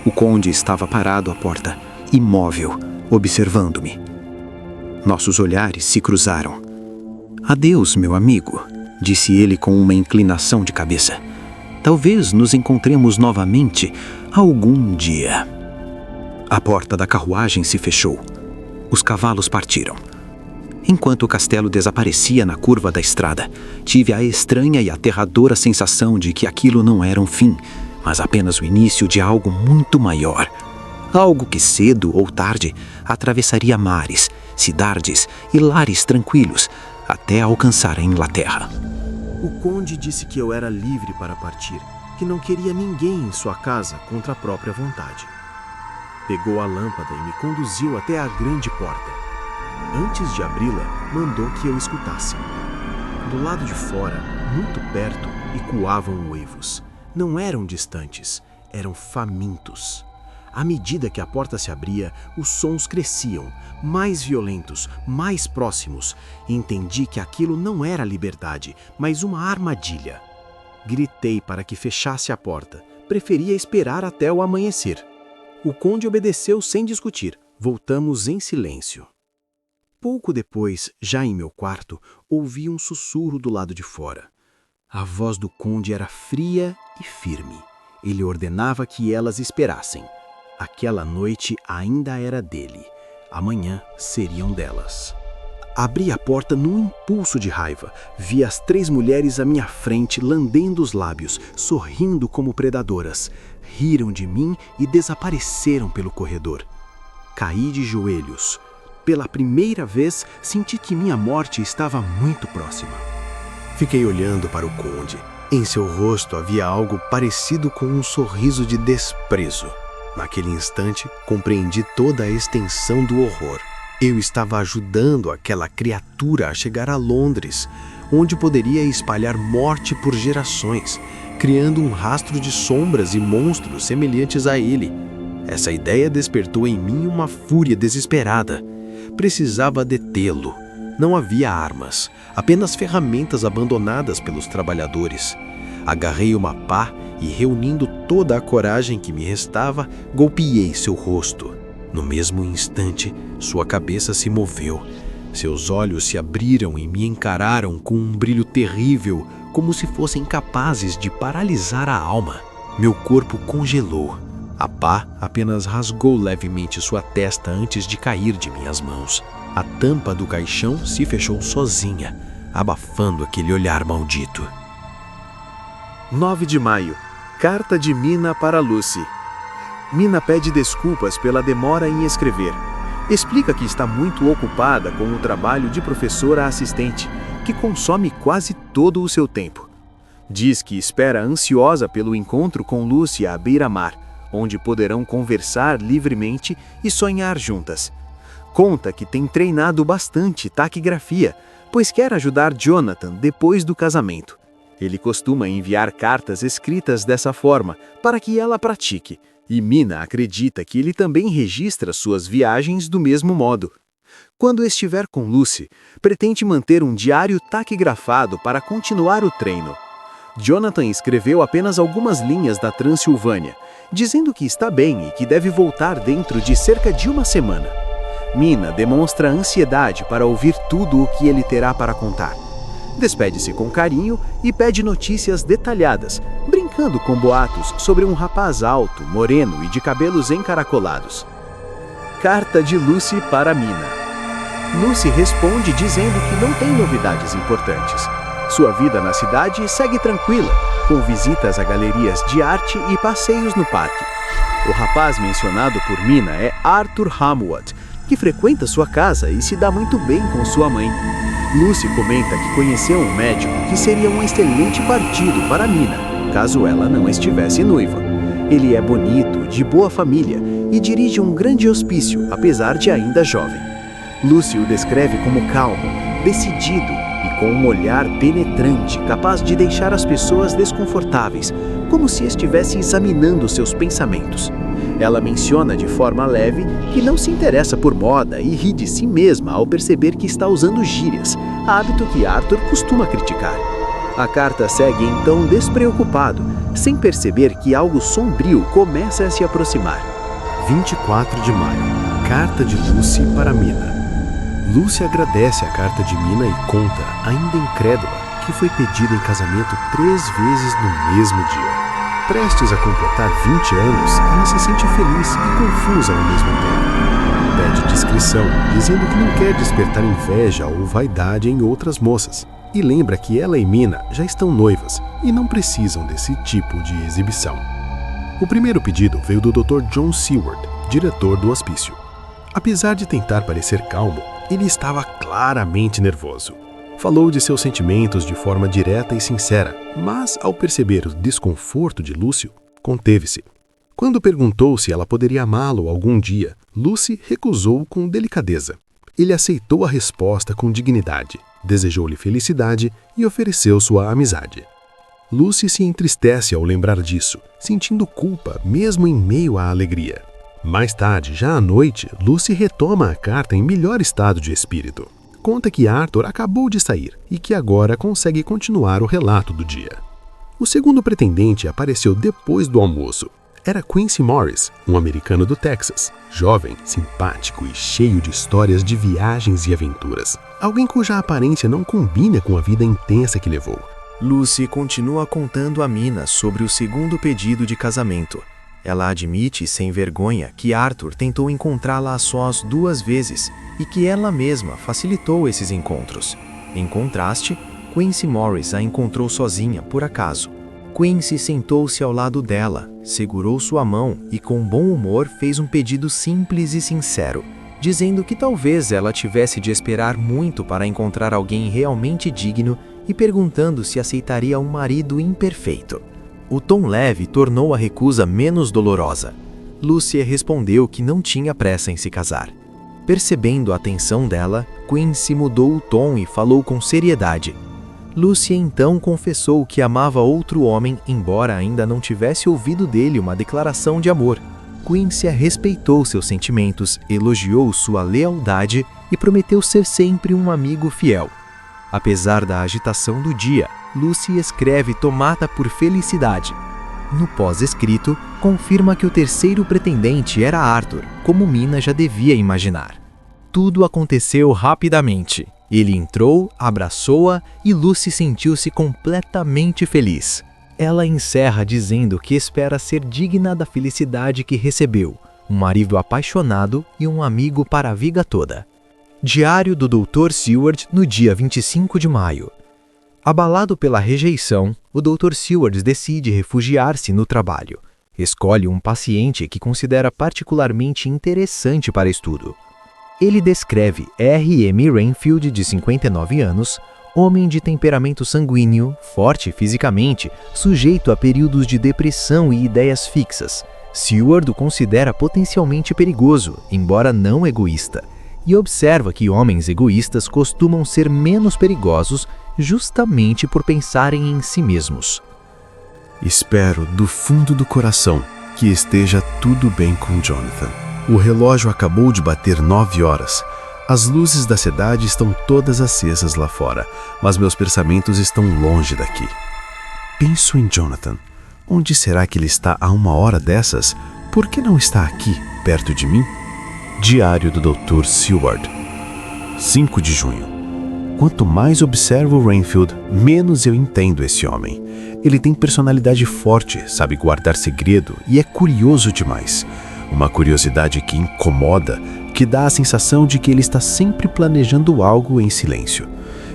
S7: O conde estava parado à porta, imóvel, observando-me. Nossos olhares se cruzaram. "Adeus, meu amigo", disse ele com uma inclinação de cabeça. "Talvez nos encontremos novamente algum dia." A porta da carruagem se fechou. Os cavalos partiram. Enquanto o castelo desaparecia na curva da estrada, tive a estranha e aterradora sensação de que aquilo não era um fim, mas apenas o início de algo muito maior. Algo que cedo ou tarde atravessaria mares, cidades e lares tranquilos até alcançar a Inglaterra.
S2: O conde disse que eu era livre para partir, que não queria ninguém em sua casa contra a própria vontade. Pegou a lâmpada e me conduziu até a grande porta. Antes de abri-la, mandou que eu escutasse. Do lado de fora, muito perto, ecoavam uivos. Não eram distantes, eram famintos. À medida que a porta se abria, os sons cresciam, mais violentos, mais próximos. Entendi que aquilo não era liberdade, mas uma armadilha. Gritei para que fechasse a porta. Preferia esperar até o amanhecer. O conde obedeceu sem discutir. Voltamos em silêncio. Pouco depois, já em meu quarto, ouvi um sussurro do lado de fora. A voz do conde era fria e firme. Ele ordenava que elas esperassem. Aquela noite ainda era dele. Amanhã seriam delas. Abri a porta num impulso de raiva. Vi as 3 mulheres à minha frente, lambendo os lábios, sorrindo como predadoras. Riram de mim e desapareceram pelo corredor. Caí de joelhos. Pela primeira vez, senti que minha morte estava muito próxima.
S1: Fiquei olhando para o conde. Em seu rosto havia algo parecido com um sorriso de desprezo. Naquele instante, compreendi toda a extensão do horror. Eu estava ajudando aquela criatura a chegar a Londres, onde poderia espalhar morte por gerações, criando um rastro de sombras e monstros semelhantes a ele. Essa ideia despertou em mim uma fúria desesperada. Precisava detê-lo. Não havia armas, apenas ferramentas abandonadas pelos trabalhadores. Agarrei uma pá e, reunindo toda a coragem que me restava, golpeei seu rosto. No mesmo instante, sua cabeça se moveu. Seus olhos se abriram e me encararam com um brilho terrível, como se fossem capazes de paralisar a alma. Meu corpo congelou. A pá apenas rasgou levemente sua testa antes de cair de minhas mãos. A tampa do caixão se fechou sozinha, abafando aquele olhar maldito.
S2: 9 de maio. Carta de Mina para Lucy. Mina pede desculpas pela demora em escrever. Explica que está muito ocupada com o trabalho de professora assistente, que consome quase todo o seu tempo. Diz que espera ansiosa pelo encontro com Lucy à beira-mar, onde poderão conversar livremente e sonhar juntas. Conta que tem treinado bastante taquigrafia, pois quer ajudar Jonathan depois do casamento. Ele costuma enviar cartas escritas dessa forma, para que ela pratique, e Mina acredita que ele também registra suas viagens do mesmo modo. Quando estiver com Lucy, pretende manter um diário taquigrafado para continuar o treino. Jonathan escreveu apenas algumas linhas da Transilvânia, dizendo que está bem e que deve voltar dentro de cerca de uma semana. Mina demonstra ansiedade para ouvir tudo o que ele terá para contar. Despede-se com carinho e pede notícias detalhadas, brincando com boatos sobre um rapaz alto, moreno e de cabelos encaracolados. Carta de Lucy para Mina. Lucy responde dizendo que não tem novidades importantes. Sua vida na cidade segue tranquila, com visitas a galerias de arte e passeios no parque. O rapaz mencionado por Mina é Arthur Hamwood, que frequenta sua casa e se dá muito bem com sua mãe. Lucy comenta que conheceu um médico que seria um excelente partido para Mina, caso ela não estivesse noiva. Ele é bonito, de boa família e dirige um grande hospício, apesar de ainda jovem. Lucy o descreve como calmo, decidido e com um olhar penetrante, capaz de deixar as pessoas desconfortáveis, como se estivesse examinando seus pensamentos. Ela menciona de forma leve que não se interessa por moda e ri de si mesma ao perceber que está usando gírias, hábito que Arthur costuma criticar. A carta segue então despreocupado, sem perceber que algo sombrio começa a se aproximar.
S1: 24 de maio. Carta de Lucy para Mina. Lucy agradece a carta de Mina e conta, ainda incrédula, que foi pedida em casamento 3 vezes no mesmo dia.
S3: prestes a completar 20 anos, ela se sente feliz e confusa ao mesmo tempo. Pede discrição, dizendo que não quer despertar inveja ou vaidade em outras moças, e lembra que ela e Mina já estão noivas e não precisam desse tipo de exibição. O primeiro pedido veio do Dr. John Seward, diretor do hospício. Apesar de tentar parecer calmo, ele estava claramente nervoso. Falou de seus sentimentos de forma direta e sincera, mas ao perceber o desconforto de Lúcio, conteve-se. Quando perguntou se ela poderia amá-lo algum dia, Lucy recusou com delicadeza. Ele aceitou a resposta com dignidade, desejou-lhe felicidade e ofereceu sua amizade. Lucy se entristece ao lembrar disso, sentindo culpa mesmo em meio à alegria. Mais tarde, já à noite, Lucy retoma a carta em melhor estado de espírito. Conta que Arthur acabou de sair e que agora consegue continuar o relato do dia. O segundo pretendente apareceu depois do almoço. Era Quincy Morris, um americano do Texas, jovem, simpático e cheio de histórias de viagens e aventuras. Alguém cuja aparência não combina com a vida intensa que levou.
S2: Lucy continua contando a Mina sobre o segundo pedido de casamento. Ela admite, sem vergonha, que Arthur tentou encontrá-la a sós 2 vezes e que ela mesma facilitou esses encontros. Em contraste, Quincy Morris a encontrou sozinha, por acaso. Quincy sentou-se ao lado dela, segurou sua mão e, com bom humor, fez um pedido simples e sincero, dizendo que talvez ela tivesse de esperar muito para encontrar alguém realmente digno e perguntando se aceitaria um marido imperfeito. O tom leve tornou a recusa menos dolorosa. Lucy respondeu que não tinha pressa em se casar. Percebendo a atenção dela, Quincy mudou o tom e falou com seriedade. Lucy então confessou que amava outro homem, embora ainda não tivesse ouvido dele uma declaração de amor. Quincy respeitou seus sentimentos, elogiou sua lealdade e prometeu ser sempre um amigo fiel. Apesar da agitação do dia, Lucy escreve tomada por felicidade. No pós-escrito, confirma que o terceiro pretendente era Arthur, como Mina já devia imaginar. Tudo aconteceu rapidamente. Ele entrou, abraçou-a e Lucy sentiu-se completamente feliz. Ela encerra dizendo que espera ser digna da felicidade que recebeu, um marido apaixonado e um amigo para a vida toda. Diário do Dr. Seward no dia 25 de maio. Abalado pela rejeição, o Dr. Seward decide refugiar-se no trabalho. Escolhe um paciente que considera particularmente interessante para estudo. Ele descreve R.M. Rainfield, de 59 anos, homem de temperamento sanguíneo, forte fisicamente, sujeito a períodos de depressão e ideias fixas. Seward o considera potencialmente perigoso, embora não egoísta, e observa que homens egoístas costumam ser menos perigosos justamente por pensarem em si mesmos.
S3: Espero, do fundo do coração, que esteja tudo bem com Jonathan. O relógio acabou de bater 9 horas. As luzes da cidade estão todas acesas lá fora, mas meus pensamentos estão longe daqui. Penso em Jonathan. Onde será que ele está a 1 hora dessas? Por que não está aqui, perto de mim? Diário do Dr. Seward. 5 de junho. Quanto mais observo Rainfield, menos eu entendo esse homem. Ele tem personalidade forte, sabe guardar segredo e é curioso demais. Uma curiosidade que incomoda, que dá a sensação de que ele está sempre planejando algo em silêncio.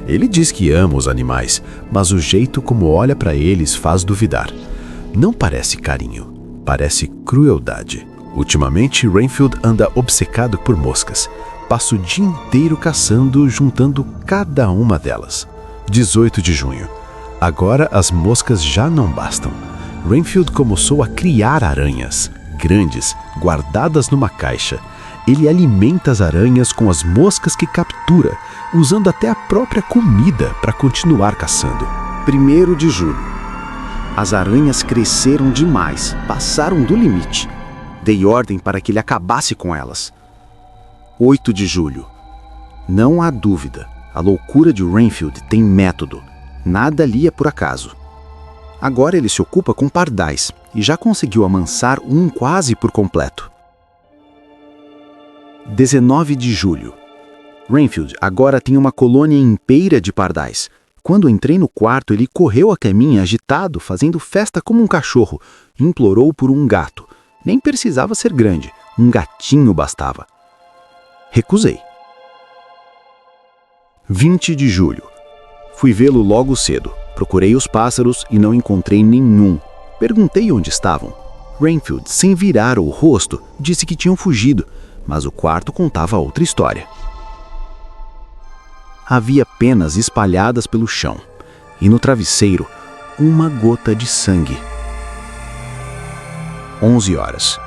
S3: Ele diz que ama os animais, mas o jeito como olha para eles faz duvidar. Não parece carinho, parece crueldade. Ultimamente, Rainfield anda obcecado por moscas. Passa o dia inteiro caçando, juntando cada uma delas. 18 de junho. Agora as moscas já não bastam. Rainfield começou a criar aranhas, grandes, guardadas numa caixa. Ele alimenta as aranhas com as moscas que captura, usando até a própria comida para continuar caçando.
S7: 1º de julho. As aranhas cresceram demais, passaram do limite. Dei ordem para que ele acabasse com elas. 8 de julho. Não há dúvida, a loucura de Rainfield tem método. Nada ali é por acaso. Agora ele se ocupa com pardais e já conseguiu amansar um quase por completo. 19 de julho. Rainfield agora tem uma colônia inteira de pardais.
S2: Quando entrei no quarto, ele correu até mim, agitado, fazendo festa como um cachorro. Implorou por um gato. Nem precisava ser grande, um gatinho bastava. Recusei. 20 de julho. Fui vê-lo logo cedo. Procurei os pássaros e não encontrei nenhum. Perguntei onde estavam. Renfield, sem virar o rosto, disse que tinham fugido, mas o quarto contava outra história. Havia penas espalhadas pelo chão, e no travesseiro, uma gota de sangue. 11 horas.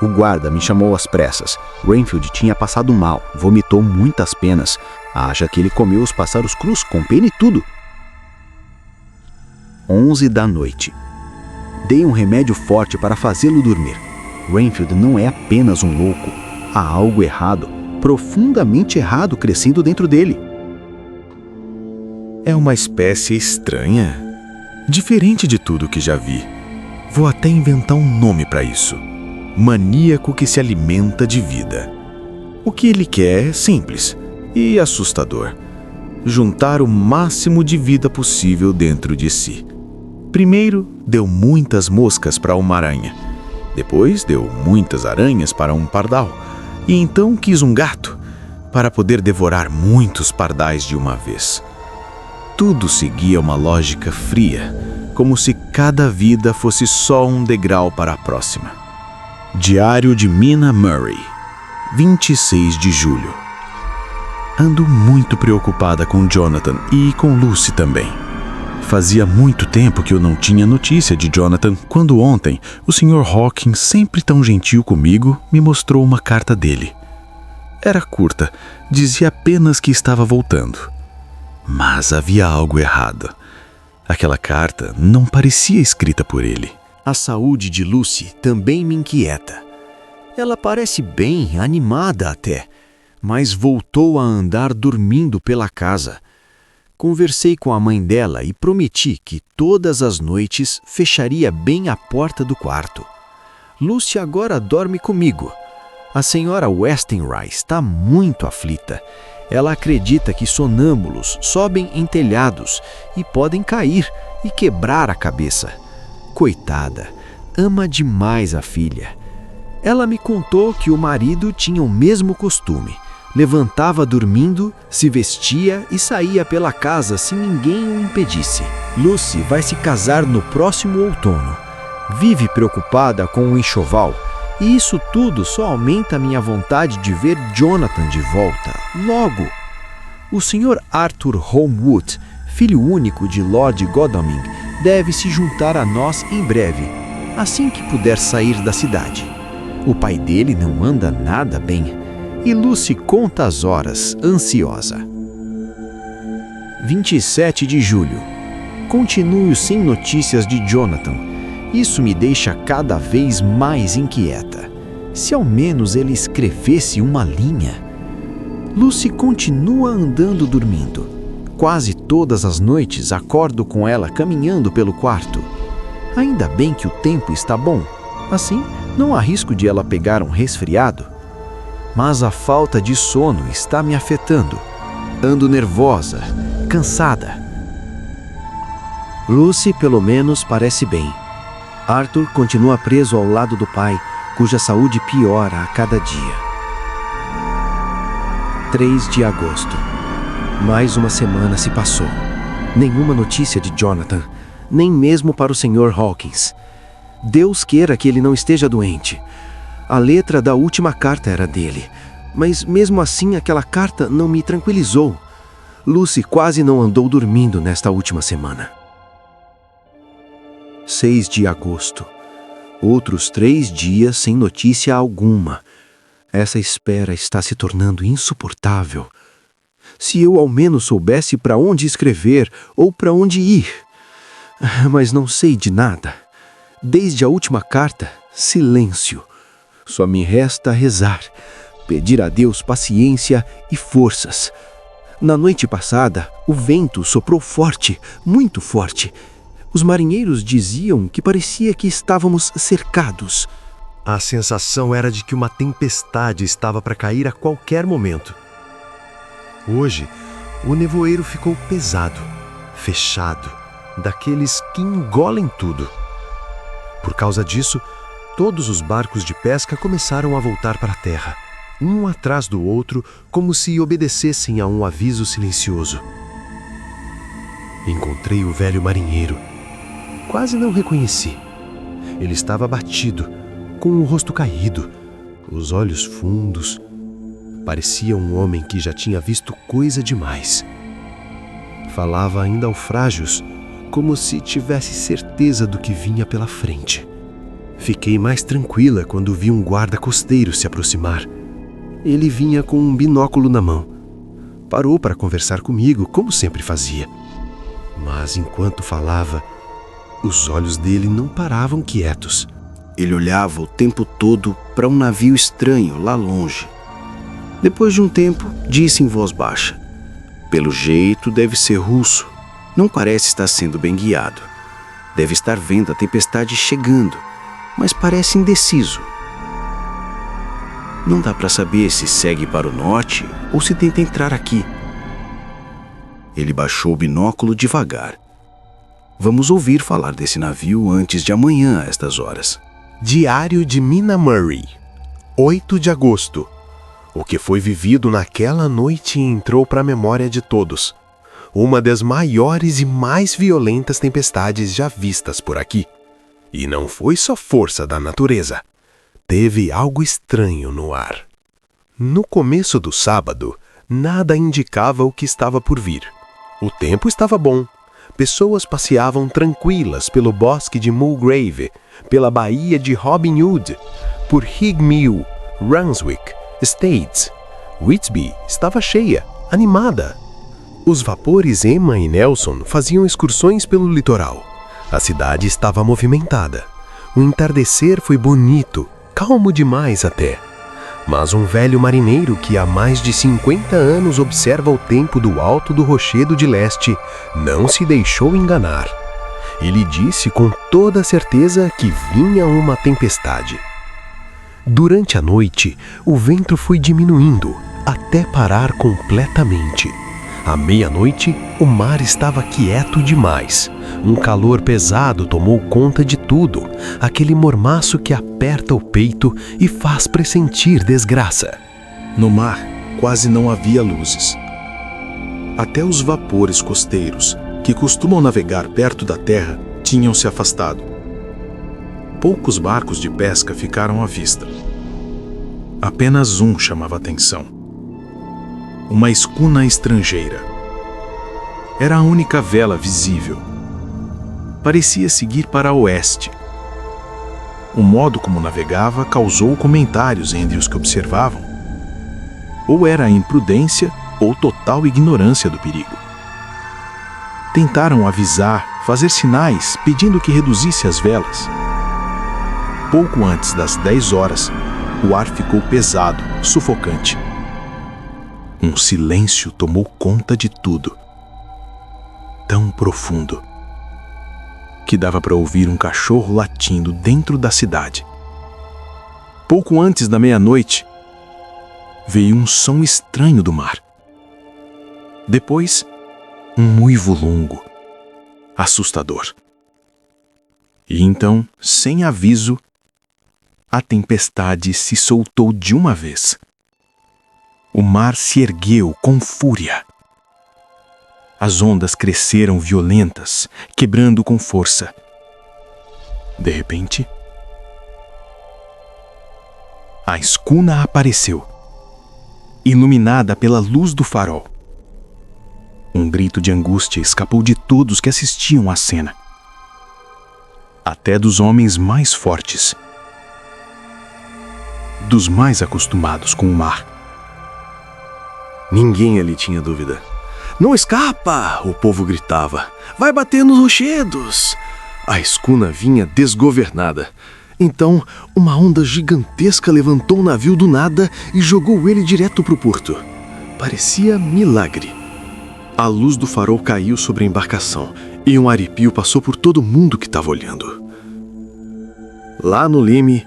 S2: O guarda me chamou às pressas. Renfield tinha passado mal, vomitou muitas penas. Acha que ele comeu os pássaros crus com pena e tudo. 11 da noite. Dei um remédio forte para fazê-lo dormir. Renfield não é apenas um louco. Há algo errado, profundamente errado, crescendo dentro dele.
S3: É uma espécie estranha, diferente de tudo que já vi. Vou até inventar um nome para isso. Maníaco que se alimenta de vida. O que ele quer é simples e assustador: juntar o máximo de vida possível dentro de si. Primeiro, deu muitas moscas para uma aranha. Depois, deu muitas aranhas para um pardal. E então quis um gato, para poder devorar muitos pardais de uma vez. Tudo seguia uma lógica fria, como se cada vida fosse só um degrau para a próxima. Diário de Mina Murray, 26 de julho. Ando muito preocupada com Jonathan e com Lucy também. Fazia muito tempo que eu não tinha notícia de Jonathan, quando ontem o Sr. Hawkins, sempre tão gentil comigo, me mostrou uma carta dele. Era curta, dizia apenas que estava voltando. Mas havia algo errado. Aquela carta não parecia escrita por ele.
S2: A saúde de Lucy também me inquieta. Ela parece bem, animada até, mas voltou a andar dormindo pela casa. Conversei com a mãe dela e prometi que todas as noites fecharia bem a porta do quarto. Lucy agora dorme comigo. A senhora Westenra está muito aflita. Ela acredita que sonâmbulos sobem em telhados e podem cair e quebrar a cabeça. Coitada, ama demais a filha. Ela me contou que o marido tinha o mesmo costume. Levantava dormindo, se vestia e saía pela casa se ninguém o impedisse. Lucy vai se casar no próximo outono. Vive preocupada com o enxoval. E isso tudo só aumenta minha vontade de ver Jonathan de volta, logo. O Sr. Arthur Holmwood, filho único de Lord Godalming, deve se juntar a nós em breve, assim que puder sair da cidade. O pai dele não anda nada bem, e Lucy conta as horas, ansiosa. 27 de julho. Continuo sem notícias de Jonathan. Isso me deixa cada vez mais inquieta. Se ao menos ele escrevesse uma linha. Lucy continua andando dormindo. Quase todas as noites acordo com ela caminhando pelo quarto. Ainda bem que o tempo está bom. Assim, não há risco de ela pegar um resfriado. Mas a falta de sono está me afetando. Ando nervosa, cansada. Lucy, pelo menos, parece bem. Arthur continua preso ao lado do pai, cuja saúde piora a cada dia. 3 de agosto. Mais uma semana se passou. Nenhuma notícia de Jonathan, nem mesmo para o Sr. Hawkins. Deus queira que ele não esteja doente. A letra da última carta era dele, mas mesmo assim aquela carta não me tranquilizou. Lucy quase não andou dormindo nesta última semana. 6 de agosto. Outros 3 dias sem notícia alguma. Essa espera está se tornando insuportável. Se eu ao menos soubesse para onde escrever ou para onde ir. Mas não sei de nada. Desde a última carta, silêncio. Só me resta rezar, pedir a Deus paciência e forças. Na noite passada, o vento soprou forte, muito forte. Os marinheiros diziam que parecia que estávamos cercados.
S9: A sensação era de que uma tempestade estava para cair a qualquer momento. Hoje, o nevoeiro ficou pesado. fechado, daqueles que engolem tudo. Por causa disso, todos os barcos de pesca começaram a voltar para a terra, um atrás do outro, como se obedecessem a um aviso silencioso. Encontrei o velho marinheiro. Quase não reconheci. Ele estava abatido, com o rosto caído, os olhos fundos. Parecia um homem que já tinha visto coisa demais. Falava ainda naufrágios, como se tivesse certeza do que vinha pela frente. Fiquei mais tranquila quando vi um guarda costeiro se aproximar. Ele vinha com um binóculo na mão. Parou para conversar comigo, como sempre fazia. Mas enquanto falava, os olhos dele não paravam quietos.
S2: Ele olhava o tempo todo para um navio estranho lá longe. Depois de um tempo, disse em voz baixa: "Pelo jeito, deve ser russo. Não parece estar sendo bem guiado. Deve estar vendo a tempestade chegando, mas parece indeciso. Não dá para saber se segue para o norte ou se tenta entrar aqui." Ele baixou o binóculo devagar. Vamos ouvir falar desse navio antes de amanhã a estas horas.
S5: Diário de Mina Murray, 8 de agosto. O que foi vivido naquela noite entrou para a memória de todos. Uma das maiores e mais violentas tempestades já vistas por aqui. E não foi só força da natureza. Teve algo estranho no ar. No começo do sábado, nada indicava o que estava por vir. O tempo estava bom. Pessoas passeavam tranquilas pelo bosque de Mulgrave, pela baía de Robin Hood, por Higmill, Runswick, Staithes. Whitby estava cheia, animada. Os vapores Emma e Nelson faziam excursões pelo litoral. A cidade estava movimentada. O entardecer foi bonito, calmo demais até. Mas um velho marinheiro que há mais de 50 anos observa o tempo do alto do Rochedo de Leste não se deixou enganar. Ele disse com toda certeza que vinha uma tempestade. Durante a noite, o vento foi diminuindo até parar completamente. À meia-noite, o mar estava quieto demais. Um calor pesado tomou conta de tudo, aquele mormaço que aperta o peito e faz pressentir desgraça.
S2: No mar, quase não havia luzes. Até os vapores costeiros, que costumam navegar perto da terra, tinham se afastado. Poucos barcos de pesca ficaram à vista. Apenas um chamava atenção. Uma escuna estrangeira. Era a única vela visível. Parecia seguir para oeste. O modo como navegava causou comentários entre os que observavam. Ou era a imprudência ou total ignorância do perigo. Tentaram avisar, fazer sinais, pedindo que reduzisse as velas. Pouco antes das 10 horas, o ar ficou pesado, sufocante. Um silêncio tomou conta de tudo. Tão profundo que dava para ouvir um cachorro latindo dentro da cidade. Pouco antes da meia-noite, veio um som estranho do mar. Depois, um uivo longo, assustador. E então, sem aviso, a tempestade se soltou de uma vez. O mar se ergueu com fúria. As ondas cresceram violentas, quebrando com força. De repente, a escuna apareceu, iluminada pela luz do farol. Um grito de angústia escapou de todos que assistiam à cena, até dos homens mais fortes, dos mais acostumados com o mar.
S1: Ninguém ali tinha dúvida. "Não escapa!" o povo gritava. "Vai bater nos rochedos!" A escuna vinha desgovernada. Então, uma onda gigantesca levantou o navio do nada e jogou ele direto para o porto. Parecia milagre. A luz do farol caiu sobre a embarcação e um arrepio passou por todo mundo que estava olhando. Lá no leme,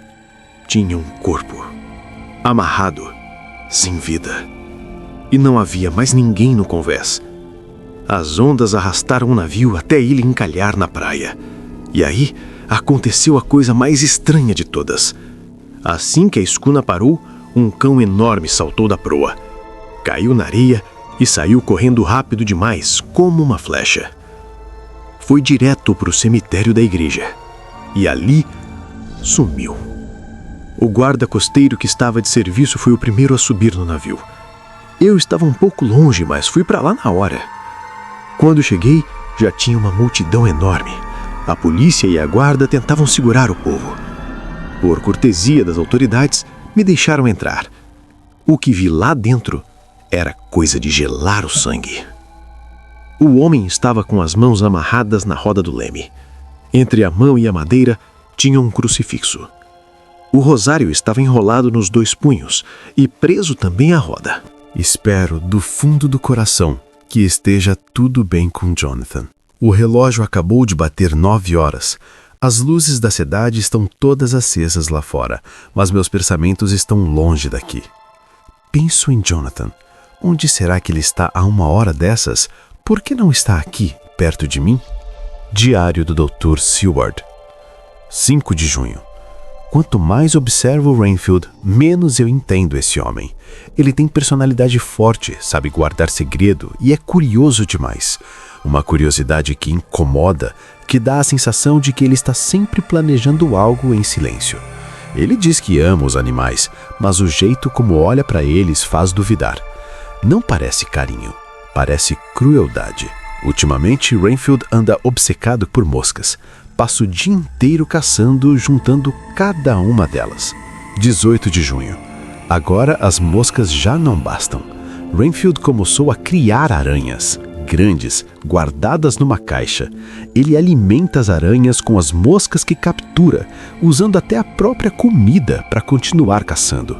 S1: tinha um corpo, amarrado, sem vida. E não havia mais ninguém no convés.
S3: As ondas arrastaram o navio até ele encalhar na praia. E aí aconteceu a coisa mais estranha de todas. Assim que a escuna parou, um cão enorme saltou da proa, caiu na areia e saiu correndo rápido demais, como uma flecha. Foi direto para o cemitério da igreja e ali sumiu. O guarda costeiro que estava de serviço foi o primeiro a subir no navio. Eu estava um pouco longe, mas fui para lá na hora. Quando cheguei, já tinha uma multidão enorme. A polícia e a guarda tentavam segurar o povo. Por cortesia das autoridades, me deixaram entrar. O que vi lá dentro era coisa de gelar o sangue. O homem estava com as mãos amarradas na roda do leme. Entre a mão e a madeira tinha um crucifixo. O rosário estava enrolado nos 2 punhos e preso também à roda.
S9: Espero, do fundo do coração, que esteja tudo bem com Jonathan. O relógio acabou de bater 9 horas. As luzes da cidade estão todas acesas lá fora, mas meus pensamentos estão longe daqui. Penso em Jonathan. Onde será que ele está a 1 hora dessas? Por que não está aqui, perto de mim? Diário do Dr. Seward. 5 de junho. Quanto mais observo Renfield, menos eu entendo esse homem. Ele tem personalidade forte, sabe guardar segredo e é curioso demais. Uma curiosidade que incomoda, que dá a sensação de que ele está sempre planejando algo em silêncio. Ele diz que ama os animais, mas o jeito como olha para eles faz duvidar. Não parece carinho, parece crueldade. Ultimamente, Renfield anda obcecado por moscas. Passa o dia inteiro caçando, juntando cada uma delas. 18 de junho. Agora as moscas já não bastam. Renfield começou a criar aranhas, grandes, guardadas numa caixa. Ele alimenta as aranhas com as moscas que captura, usando até a própria comida para continuar caçando.